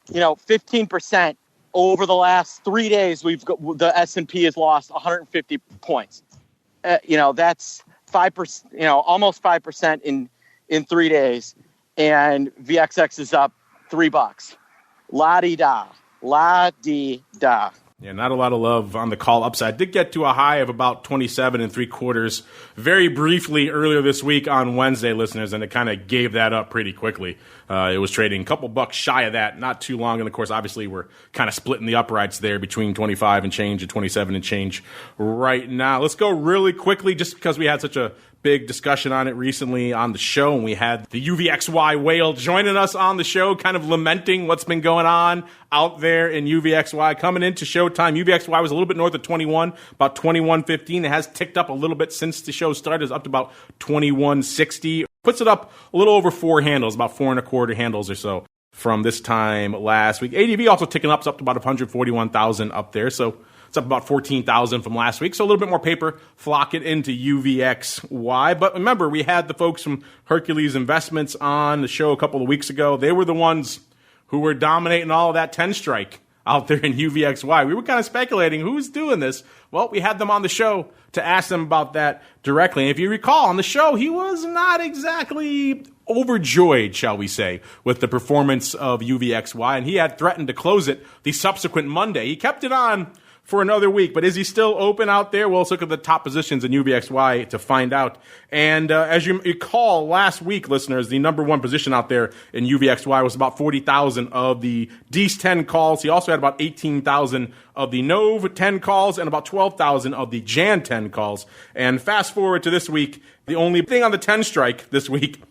[SPEAKER 4] 15% over the last 3 days, the S&P has lost 150 points. That's 5%, almost 5% in 3 days. And VXX is up $3. La-di-da. La-di-da.
[SPEAKER 2] Yeah, not a lot of love on the call upside. Did get to a high of about 27 3/4 very briefly earlier this week on Wednesday, listeners, and it kind of gave that up pretty quickly. It was trading a couple bucks shy of that, not too long. And, of course, obviously we're kind of splitting the uprights there between 25 and change and 27 and change right now. Let's go really quickly just because we had such a big discussion on it recently on the show, and we had the UVXY whale joining us on the show, kind of lamenting what's been going on out there in UVXY. Coming into showtime, UVXY was a little bit north of 21, about 21.15. It has ticked up a little bit since the show started. It's up to about 21.60. Puts it up a little over 4 handles, about 4 1/4 handles or so from this time last week. ADV also ticking up. It's up to about 141,000 up there, so it's up about 14,000 from last week. So a little bit more paper flocking into UVXY. But remember, we had the folks from Hercules Investments on the show a couple of weeks ago. They were the ones who were dominating all of that 10 strike out there in UVXY. We were kind of speculating who's doing this. Well, we had them on the show to ask them about that directly. And if you recall, on the show, he was not exactly overjoyed, shall we say, with the performance of UVXY. And he had threatened to close it the subsequent Monday. He kept it on for another week, but is he still open out there? Well, let's look at the top positions in UVXY to find out. And as you recall, last week, listeners, the number one position out there in UVXY was about 40,000 of the DEES 10 calls. He also had about 18,000 of the NOV 10 calls and about 12,000 of the JAN 10 calls. And fast forward to this week, the only thing on the 10 strike this week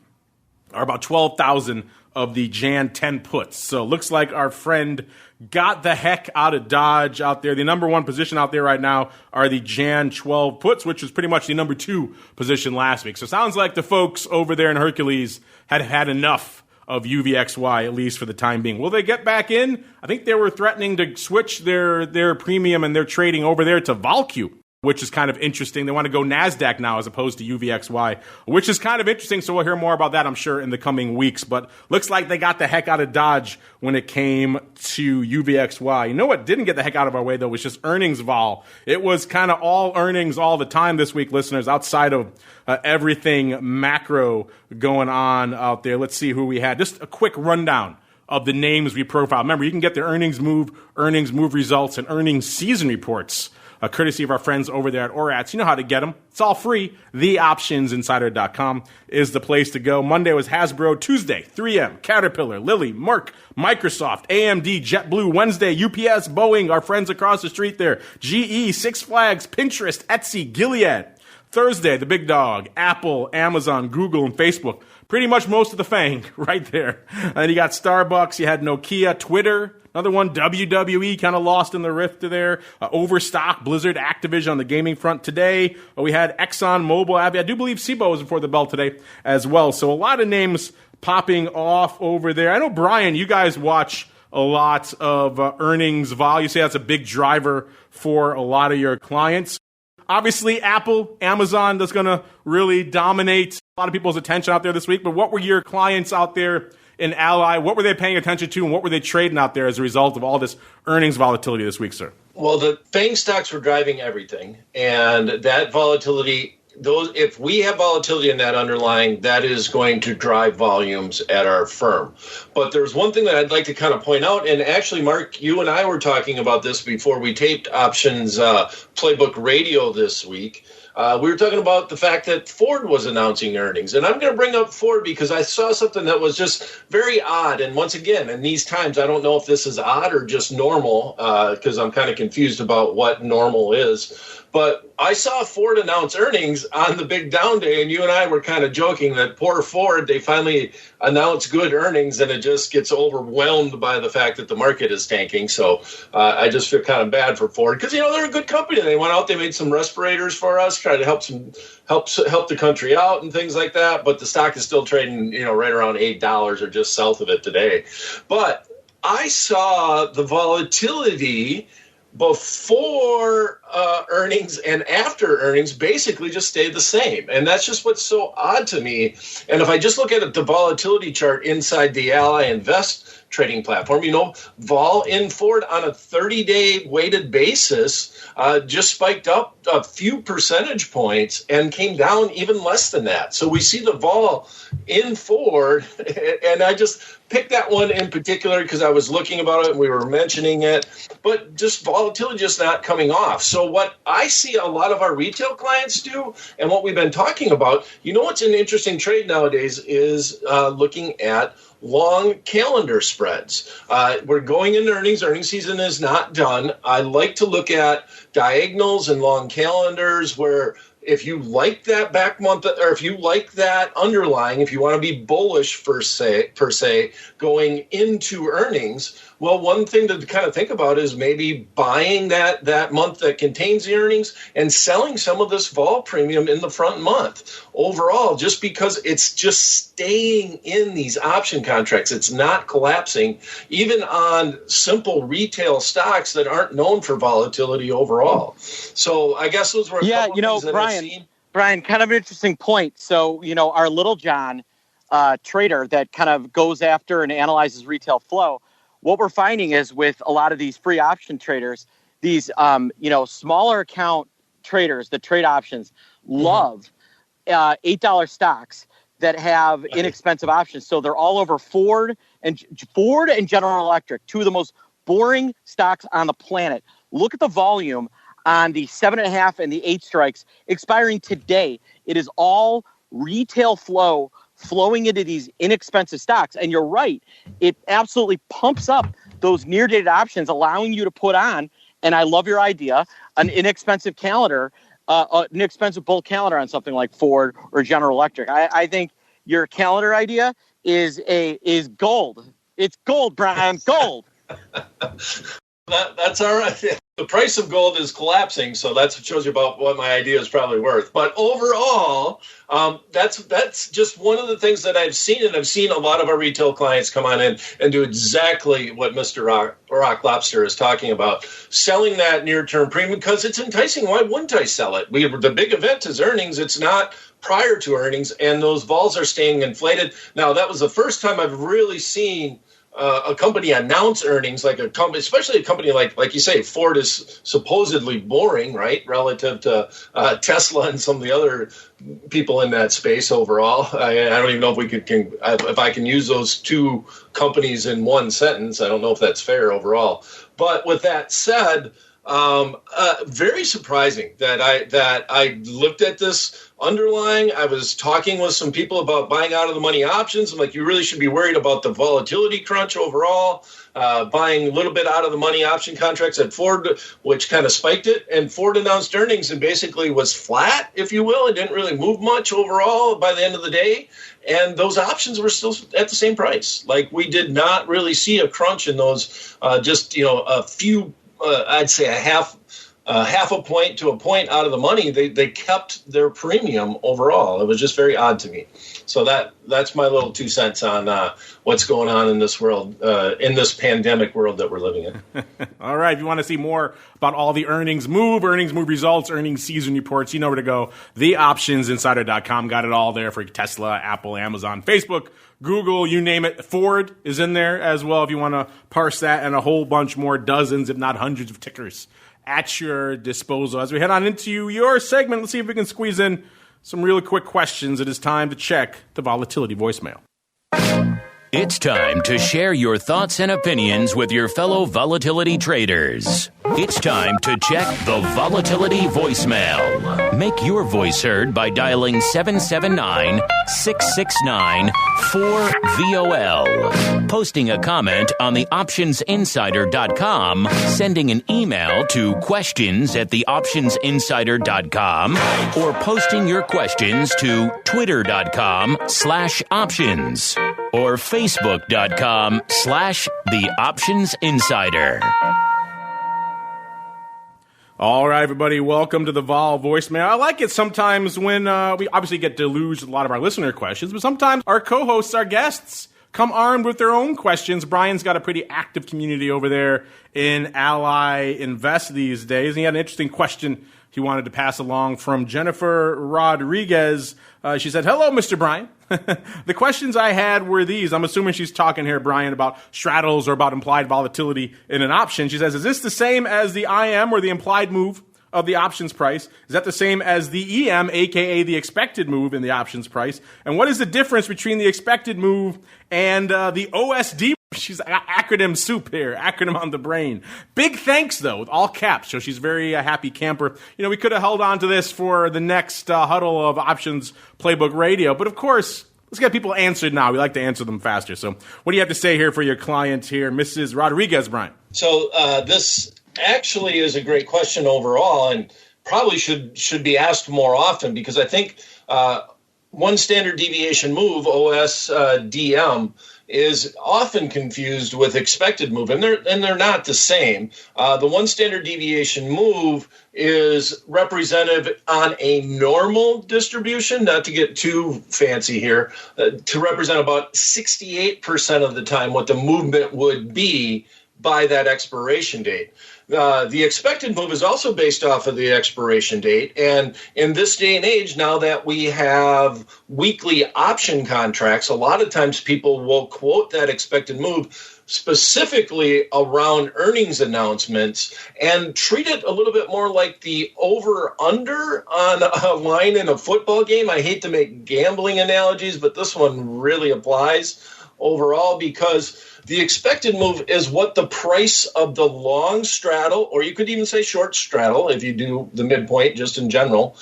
[SPEAKER 2] are about 12,000 of the JAN 10 puts. So looks like our friend got the heck out of Dodge out there. The number one position out there right now are the JAN 12 puts, which was pretty much the number 2 position last week. So sounds like the folks over there in Hercules had had enough of UVXY, at least for the time being. Will they get back in? I think they were threatening to switch their premium and their trading over there to VolQ, which is kind of interesting. They want to go NASDAQ now as opposed to UVXY, which is kind of interesting. So we'll hear more about that, I'm sure, in the coming weeks. But looks like they got the heck out of Dodge when it came to UVXY. You know what didn't get the heck out of our way, though, was just earnings vol. It was kind of all earnings all the time this week, listeners, outside of everything macro going on out there. Let's see who we had. Just a quick rundown of the names we profiled. Remember, you can get the earnings move results, and earnings season reports courtesy of our friends over there at ORATS. You know how to get them. It's all free. TheOptionsInsider.com is the place to go. Monday was Hasbro. Tuesday, 3M, Caterpillar, Lilly, Merck, Microsoft, AMD, JetBlue. Wednesday, UPS, Boeing, our friends across the street there, GE, Six Flags, Pinterest, Etsy, Gilead. Thursday, the big dog, Apple, Amazon, Google, and Facebook. Pretty much most of the FANG right there. And you got Starbucks, you had Nokia, Twitter, another one, WWE, kind of lost in the rift there. Overstock, Blizzard, Activision on the gaming front today. We had Exxon Mobil, I do believe SIBO was before the bell today as well. So a lot of names popping off over there. I know, Brian, you guys watch a lot of earnings vol. You say that's a big driver for a lot of your clients. Obviously, Apple, Amazon, that's going to really dominate a lot of people's attention out there this week. But what were your clients out there in Ally? What were they paying attention to, and what were they trading out there as a result of all this earnings volatility this week, sir?
[SPEAKER 5] Well, the FANG stocks were driving everything, and that volatility, if we have volatility in that underlying, that is going to drive volumes at our firm. But there's one thing that I'd like to kind of point out, and actually, Mark, you and I were talking about this before we taped Options Playbook Radio this week. We were talking about the fact that Ford was announcing earnings. And I'm going to bring up Ford because I saw something that was just very odd. And once again, in these times, I don't know if this is odd or just normal because I'm kind of confused about what normal is. But I saw Ford announce earnings on the big down day, and you and I were kind of joking that poor Ford, they finally announce good earnings, and it just gets overwhelmed by the fact that the market is tanking. So I just feel kind of bad for Ford because, they're a good company. They went out, they made some respirators for us, tried to help the country out and things like that. But the stock is still trading, right around $8 or just south of it today. But I saw the volatility before earnings and after earnings basically just stayed the same. And that's just what's so odd to me. And if I just look at the volatility chart inside the Ally Invest trading platform, vol in Ford on a 30-day weighted basis just spiked up a few percentage points and came down even less than that. So we see the vol in Ford, and I just picked that one in particular because I was looking about it and we were mentioning it, but just volatility just not coming off. So what I see a lot of our retail clients do, and what we've been talking about, what's an interesting trade nowadays is looking at long calendar spreads. We're going into earnings. Earnings season is not done. I like to look at diagonals and long calendars where if you like that back month, or if you like that underlying, if you want to be bullish per se, going into earnings, well, one thing to kind of think about is maybe buying that month that contains the earnings and selling some of this vol premium in the front month. Overall, just because it's just staying in these option contracts, it's not collapsing, even on simple retail stocks that aren't known for volatility overall. So I guess those were a couple of things that I've seen.
[SPEAKER 4] Brian, kind of an interesting point. So, our Little John trader that kind of goes after and analyzes retail flow, what we're finding is with a lot of these free option traders, these, smaller account traders that trade options love $8 stocks that have inexpensive options. So they're all over Ford and General Electric, two of the most boring stocks on the planet. Look at the volume on the 7.5 and the 8 strikes expiring today. It is all retail flow flowing into these inexpensive stocks. And you're right, it absolutely pumps up those near-dated options, allowing you to put on, and I love your idea, an inexpensive calendar, an inexpensive bull calendar on something like Ford or General Electric. I think your calendar idea is gold. It's gold, Brian, gold.
[SPEAKER 5] That's all right. The price of gold is collapsing, so that's what shows you about what my idea is probably worth. But overall, that's just one of the things that I've seen, and I've seen a lot of our retail clients come on in and do exactly what Mr. Rock Lobster is talking about, selling that near-term premium because it's enticing. Why wouldn't I sell it? The big event is earnings. It's not prior to earnings, and those vols are staying inflated. Now, that was the first time I've really seen a company announce earnings, especially a company like you say, Ford is supposedly boring, right, relative to Tesla and some of the other people in that space overall. I don't even know if I can use those two companies in one sentence. I don't know if that's fair overall. But with that said, very surprising that I looked at this underlying. I was talking with some people about buying out of the money options. I'm like, you really should be worried about the volatility crunch overall, buying a little bit out of the money option contracts at Ford, which kind of spiked it. And Ford announced earnings and basically was flat, if you will. It didn't really move much overall by the end of the day. And those options were still at the same price. Like, we did not really see a crunch in those, a few, I'd say a half half a point to a point out of the money, they kept their premium overall. It was just very odd to me. So that's my little 2 cents on what's going on in this world, in this pandemic world that we're living in.
[SPEAKER 2] All right. If you want to see more about all the earnings move results, earnings season reports, you know where to go. TheOptionsInsider.com. Got it all there for Tesla, Apple, Amazon, Facebook, Google, you name it. Ford is in there as well if you want to parse that, and a whole bunch more, dozens, if not hundreds of tickers at your disposal. As we head on into your segment, let's see if we can squeeze in some really quick questions. It is time to check the volatility voicemail.
[SPEAKER 1] It's time to share your thoughts and opinions with your fellow volatility traders. It's time to check the volatility voicemail. Make your voice heard by dialing 779-669-4VOL. Posting a comment on the optionsinsider.com, sending an email to questions@theoptionsinsider.com, or posting your questions to twitter.com/options or facebook.com/theoptionsinsider.
[SPEAKER 2] All right, everybody, welcome to the Vol voicemail. I like it sometimes when we obviously get deluged with a lot of our listener questions, but sometimes our co-hosts, our guests, come armed with their own questions. Brian's got a pretty active community over there in Ally Invest these days, and he had an interesting question he wanted to pass along from Jennifer Rodriguez. She said, "Hello, Mr. Brian. The questions I had were these." I'm assuming she's talking here, Brian, about straddles or about implied volatility in an option. She says, "Is this the same as the IM or the implied move of the options price? Is that the same as the EM, aka the expected move in the options price? And what is the difference between the expected move and the OSD?" She's acronym soup here, acronym on the brain. Big thanks, though, with all caps. So she's very happy camper. You know, we could have held on to this for the next huddle of Options Playbook Radio. But, of course, let's get people answered now. We like to answer them faster. So what do you have to say here for your client here, Mrs. Rodriguez, Brian?
[SPEAKER 5] So this actually is a great question overall, and probably should be asked more often, because I think one standard deviation move, OSDM, is often confused with expected move, and they're not the same. The one standard deviation move is representative on a normal distribution, not to get too fancy here, to represent about 68% of the time what the movement would be by that expiration date. The expected move is also based off of the expiration date. And in this day and age, now that we have weekly option contracts, a lot of times people will quote that expected move specifically around earnings announcements and treat it a little bit more like the over-under on a line in a football game. I hate to make gambling analogies, but this one really applies overall, because the expected move is what the price of the long straddle, or you could even say short straddle if you do the midpoint just in general,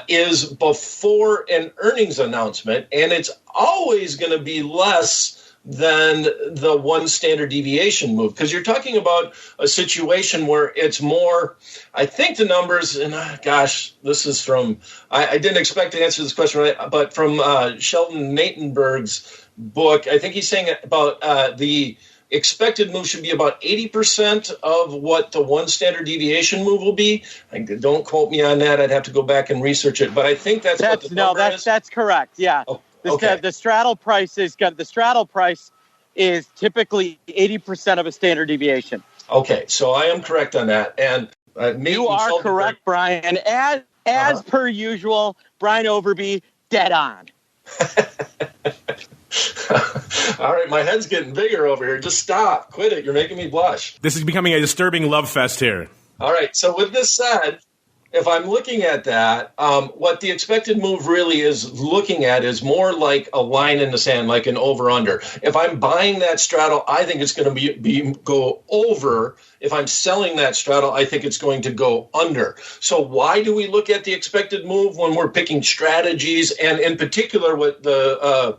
[SPEAKER 5] is before an earnings announcement. And it's always going to be less than the one standard deviation move, because you're talking about a situation where it's more, I think the numbers, and gosh, this is from, I didn't expect to answer this question, right, but from Sheldon Natenberg's book, I think he's saying about the expected move should be about 80% of what the one standard deviation move will be. Don't quote me on that. I'd have to go back and research it, but I think that's what the number is.
[SPEAKER 4] That's correct. Yeah.
[SPEAKER 5] Oh, okay.
[SPEAKER 4] The straddle price is typically 80% of a standard deviation.
[SPEAKER 5] Okay, so I am correct on that, and
[SPEAKER 4] you are correct, Brian. As per usual, Brian Overby, dead on.
[SPEAKER 5] All right, my head's getting bigger over here. Just stop. Quit it. You're making me blush.
[SPEAKER 2] This is becoming a disturbing love fest here.
[SPEAKER 5] All right, so with this said, if I'm looking at that, what the expected move really is looking at is more like a line in the sand, like an over-under. If I'm buying that straddle, I think it's going to go over. If I'm selling that straddle, I think it's going to go under. So why do we look at the expected move when we're picking strategies, and in particular what the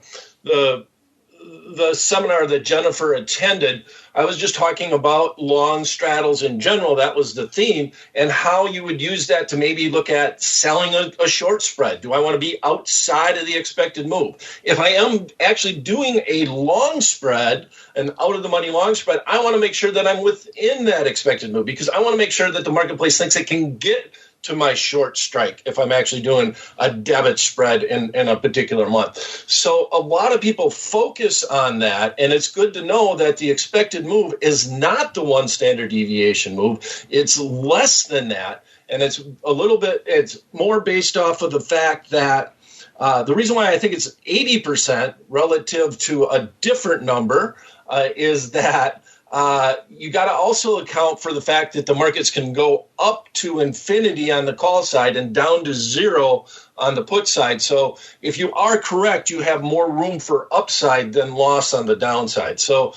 [SPEAKER 5] the seminar that Jennifer attended, I was just talking about long straddles in general. That was the theme, and how you would use that to maybe look at selling a short spread. Do I want to be outside of the expected move? If I am actually doing a long spread, an out-of-the-money long spread, I want to make sure that I'm within that expected move, because I want to make sure that the marketplace thinks it can get to my short strike if I'm actually doing a debit spread in a particular month. So a lot of people focus on that, and it's good to know that the expected move is not the one standard deviation move. It's less than that, and it's more based off of the fact that the reason why I think it's 80% relative to a different number is that you got to also account for the fact that the markets can go up to infinity on the call side and down to zero on the put side. So if you are correct, you have more room for upside than loss on the downside. So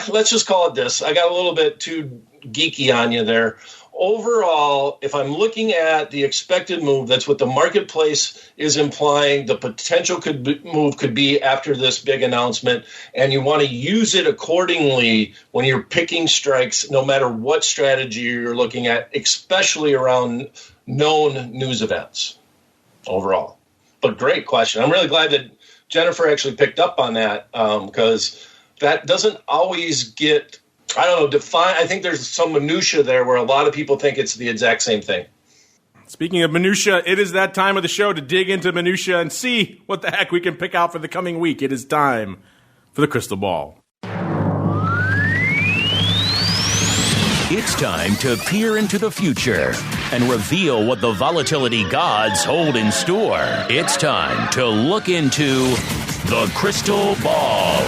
[SPEAKER 5] let's just call it this. I got a little bit too geeky on you there. Overall, if I'm looking at the expected move, that's what the marketplace is implying the potential move could be after this big announcement, and you want to use it accordingly when you're picking strikes, no matter what strategy you're looking at, especially around known news events overall. But great question. I'm really glad that Jennifer actually picked up on that, because that doesn't always get defined. I think there's some minutia there where a lot of people think it's the exact same thing.
[SPEAKER 2] Speaking of minutia, it is that time of the show to dig into minutia and see what the heck we can pick out for the coming week. It is time for the crystal ball.
[SPEAKER 1] It's time to peer into the future and reveal what the volatility gods hold in store. It's time to look into the crystal ball.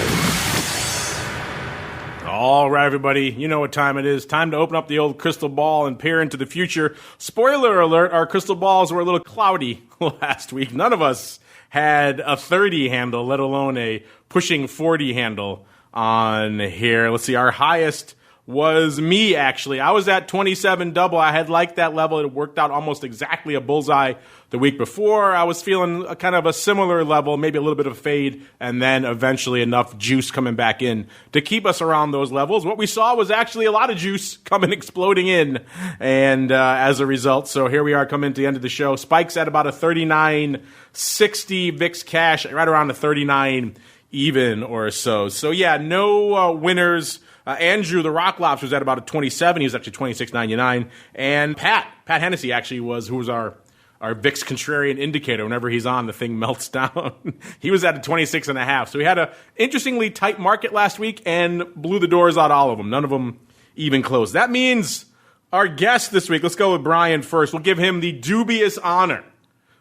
[SPEAKER 2] All right, everybody, you know what time it is. Time to open up the old crystal ball and peer into the future. Spoiler alert, our crystal balls were a little cloudy last week. None of us had a 30 handle, let alone a pushing 40 handle on here. Let's see, our highest was me, actually. I was at 27 double. I had liked that level. It worked out almost exactly a bullseye the week before. I was feeling a kind of a similar level, maybe a little bit of a fade, and then eventually enough juice coming back in to keep us around those levels. What we saw was actually a lot of juice coming exploding in, and as a result, so here we are coming to the end of the show. Spikes at about a 39.60 VIX cash, right around a 39 even or so. So yeah, no winners. Andrew, the Rock Lobster, was at about a 27. He was actually 26.99. And Pat Hennessy actually who was our VIX contrarian indicator. Whenever he's on, the thing melts down. He was at a 26.5. So we had a interestingly tight market last week and blew the doors out all of them. None of them even closed. That means our guest this week, let's go with Brian first. We'll give him the dubious honor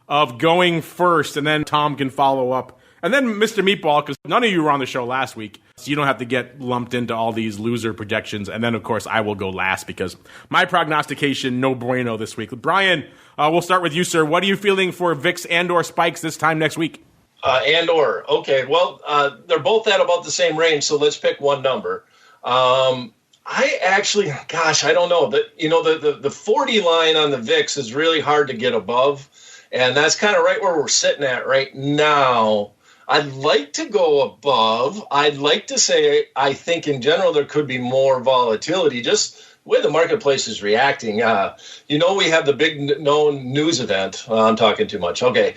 [SPEAKER 2] of going first, and then Tom can follow up. And then Mr. Meatball, because none of you were on the show last week, so you don't have to get lumped into all these loser projections. And then, of course, I will go last because my prognostication, no bueno this week. Brian, we'll start with you, sir. What are you feeling for VIX and/or spikes this time next week?
[SPEAKER 5] And/or. Okay, well, they're both at about the same range, so let's pick one number. I don't know. The 40 line on the VIX is really hard to get above, and that's kind of right where we're sitting at right now. I'd like to go above. I'd like to say I think in general there could be more volatility, just the way the marketplace is reacting. We have the big known news event. I'm talking too much. Okay,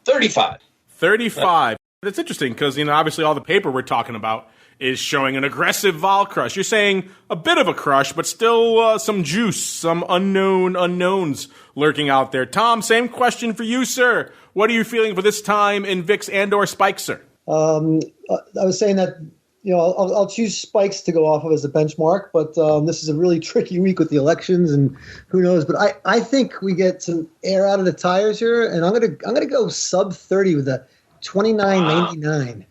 [SPEAKER 5] 35.
[SPEAKER 2] 35. That's interesting because, obviously all the paper we're talking about is showing an aggressive vol crush. You're saying a bit of a crush, but still some juice, some unknowns lurking out there. Tom, same question for you, sir. What are you feeling for this time in VIX and/or spikes, sir?
[SPEAKER 3] I was saying that, I'll choose spikes to go off of as a benchmark, but this is a really tricky week with the elections and who knows. But I think we get some air out of the tires here, and I'm gonna go sub 30 with a 29.99.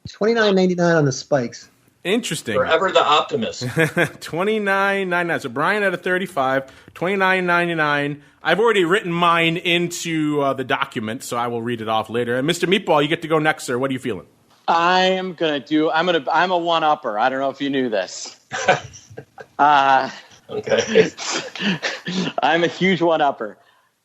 [SPEAKER 3] 29.99 on the spikes.
[SPEAKER 2] Interesting.
[SPEAKER 5] Forever the optimist.
[SPEAKER 2] 29.99. So Brian at a 35, 29.99. I've already written mine into the document, so I will read it off later. And Mr. Meatball, you get to go next, sir. What are you feeling?
[SPEAKER 4] I'm a one-upper. I don't know if you knew this.
[SPEAKER 5] Okay.
[SPEAKER 4] I'm a huge one-upper.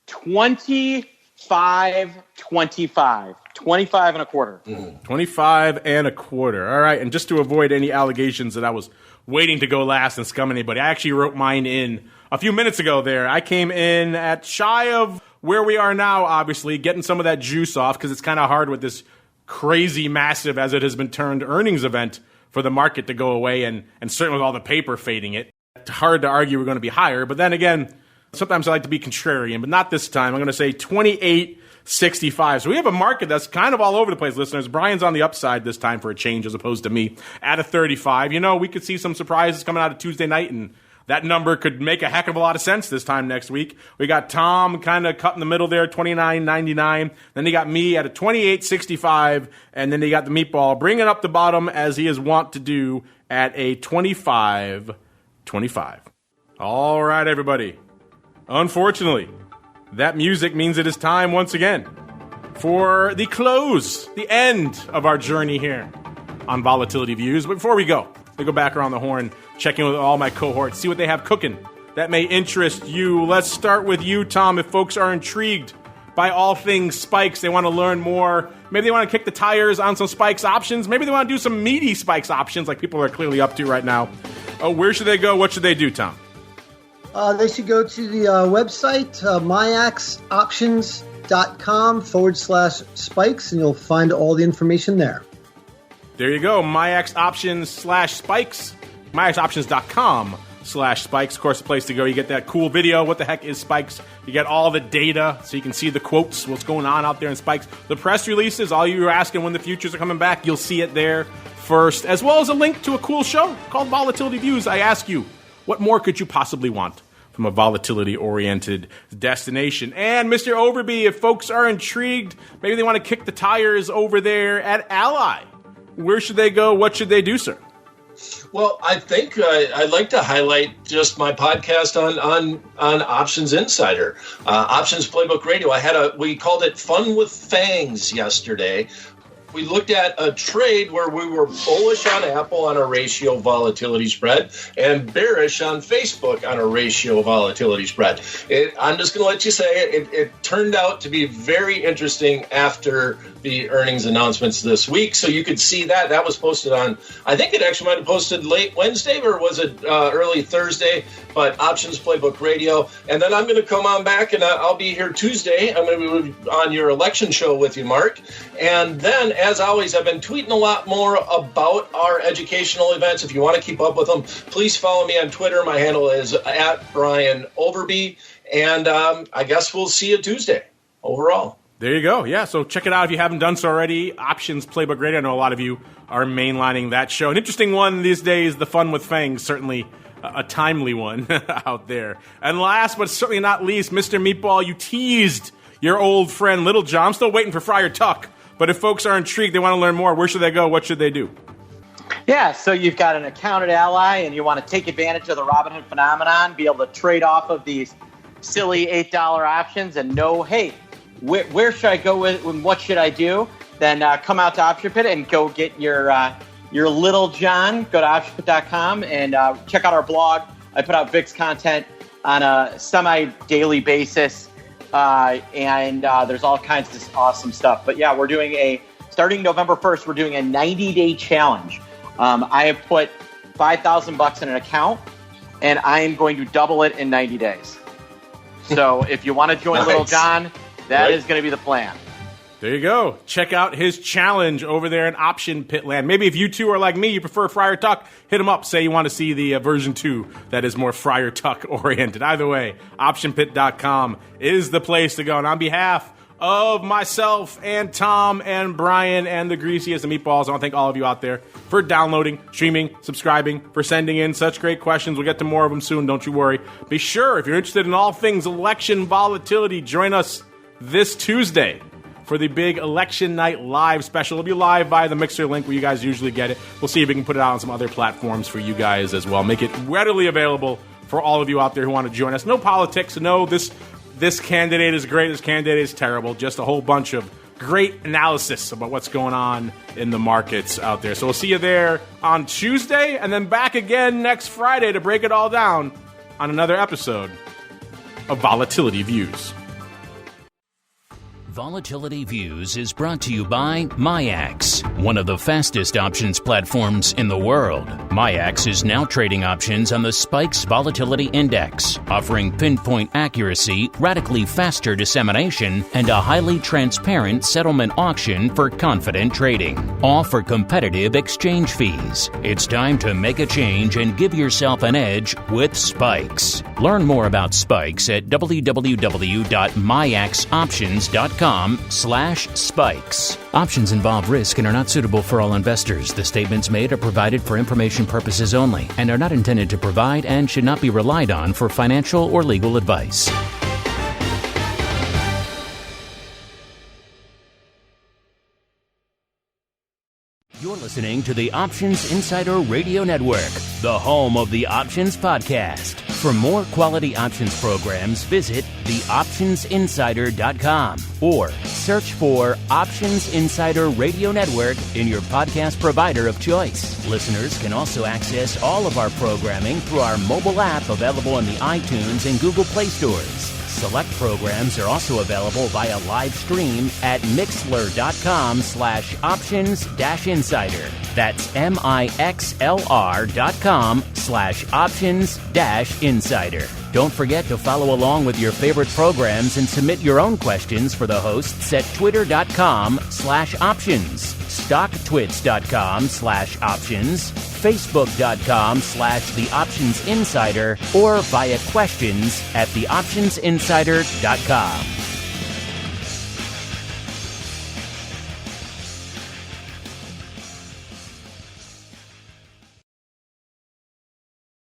[SPEAKER 4] 20 5.25, 25 and a quarter.
[SPEAKER 2] 25 and a quarter. All right. And just to avoid any allegations that I was waiting to go last and scum anybody, I actually wrote mine in a few minutes ago there. I came in at shy of where we are now, obviously, getting some of that juice off because it's kind of hard with this crazy, massive, as it has been termed, earnings event for the market to go away and certainly with all the paper fading it. It's hard to argue we're going to be higher. But then again, sometimes I like to be contrarian, but not this time. I'm going to say 28.65. So we have a market that's kind of all over the place, listeners. Brian's on the upside this time for a change as opposed to me at a 35. You know, we could see some surprises coming out of Tuesday night, and that number could make a heck of a lot of sense this time next week. We got Tom kind of cut in the middle there, 29.99. Then you got me at a 28.65, and then you got the meatball bringing up the bottom as he is wont to do at a 25.25. All right, everybody. Unfortunately, that music means it is time once again for the close, the end of our journey here on Volatility Views. But before we go back around the horn, check in with all my cohorts, see what they have cooking that may interest you. Let's start with you, Tom. If folks are intrigued by all things spikes, they want to learn more, maybe they want to kick the tires on some spikes options, maybe they want to do some meaty spikes options like people are clearly up to right now. Where should they go? What should they do, Tom?
[SPEAKER 3] They should go to the website, MIAXoptions.com/spikes, and you'll find all the information there.
[SPEAKER 2] There you go, MIAXoptions/spikes, MIAXoptions.com/spikes. Of course, the place to go. You get that cool video. What the heck is spikes? You get all the data so you can see the quotes, what's going on out there in spikes. The press releases, all you are asking when the futures are coming back, you'll see it there first, as well as a link to a cool show called Volatility Views. I ask you, what more could you possibly want from a volatility-oriented destination? And Mr. Overby, if folks are intrigued, maybe they want to kick the tires over there at Ally. Where should they go? What should they do, sir?
[SPEAKER 5] Well, I think I'd like to highlight just my podcast on Options Insider, Options Playbook Radio. We called it Fun with Fangs yesterday. We looked at a trade where we were bullish on Apple on a ratio volatility spread and bearish on Facebook on a ratio volatility spread. I'm just going to let you say it turned out to be very interesting after the earnings announcements this week. So you could see that. That was posted on, I think it actually might have posted late Wednesday, or was it early Thursday? But Options Playbook Radio. And then I'm going to come on back and I'll be here Tuesday. I'm going to be on your election show with you, Mark. And then, as always, I've been tweeting a lot more about our educational events. If you want to keep up with them, please follow me on Twitter. My handle is @BrianOverby. And I guess we'll see you Tuesday overall.
[SPEAKER 2] There you go. Yeah, so check it out if you haven't done so already. Options Playbook Radio. I know a lot of you are mainlining that show. An interesting one these days, the Fun with Fangs, certainly a timely one out there. And last but certainly not least, Mr. Meatball, you teased your old friend Little John. I'm still waiting for Friar Tuck. But if folks are intrigued, they want to learn more, where should they go? What should they do?
[SPEAKER 4] Yeah, so you've got an account at Ally, and you want to take advantage of the Robinhood phenomenon, be able to trade off of these silly $8 options and know, hey, where should I go with and what should I do? Then come out to Option Pit and go get your Little John. Go to optionpit.com and check out our blog. I put out VIX content on a semi-daily basis. And there's all kinds of awesome stuff. But yeah, we're doing starting November 1st, we're doing a 90-day challenge. I have put $5,000 in an account, and I am going to double it in 90 days. So if you want to join
[SPEAKER 5] Nice.
[SPEAKER 4] Little John, that is going to be the plan.
[SPEAKER 2] There you go. Check out his challenge over there in Option Pit Land. Maybe if you two are like me, you prefer Friar Tuck, hit him up. Say you want to see the version 2 that is more Friar Tuck oriented. Either way, optionpit.com is the place to go. And on behalf of myself and Tom and Brian and the greasiest of meatballs, I want to thank all of you out there for downloading, streaming, subscribing, for sending in such great questions. We'll get to more of them soon, don't you worry. Be sure, if you're interested in all things election volatility, join us this Tuesday for the big Election Night Live special. It'll be live via the Mixer link where you guys usually get it. We'll see if we can put it out on some other platforms for you guys as well. Make it readily available for all of you out there who want to join us. No politics. No, this candidate is great. This candidate is terrible. Just a whole bunch of great analysis about what's going on in the markets out there. So we'll see you there on Tuesday and then back again next Friday to break it all down on another episode of Volatility Views.
[SPEAKER 1] Volatility Views is brought to you by MIAX, one of the fastest options platforms in the world. MIAX is now trading options on the SPIKES Volatility Index, offering pinpoint accuracy, radically faster dissemination, and a highly transparent settlement auction for confident trading, all for competitive exchange fees. It's time to make a change and give yourself an edge with SPIKES. Learn more about SPIKES at www.miaxoptions.com/spikes. Options involve risk and are not suitable for all investors. The statements made are provided for information purposes only and are not intended to provide and should not be relied on for financial or legal advice. You're listening to the Options Insider Radio Network, the home of the Options Podcast. For more quality options programs, visit theoptionsinsider.com or search for Options Insider Radio Network in your podcast provider of choice. Listeners can also access all of our programming through our mobile app available in the iTunes and Google Play stores. Select programs are also available via live stream at mixlr.com/options-insider. That's mixlr.com/options-insider. Don't forget to follow along with your favorite programs and submit your own questions for the hosts at twitter.com/options, stocktwits.com/options, facebook.com/theoptionsinsider, or via questions at theoptionsinsider.com.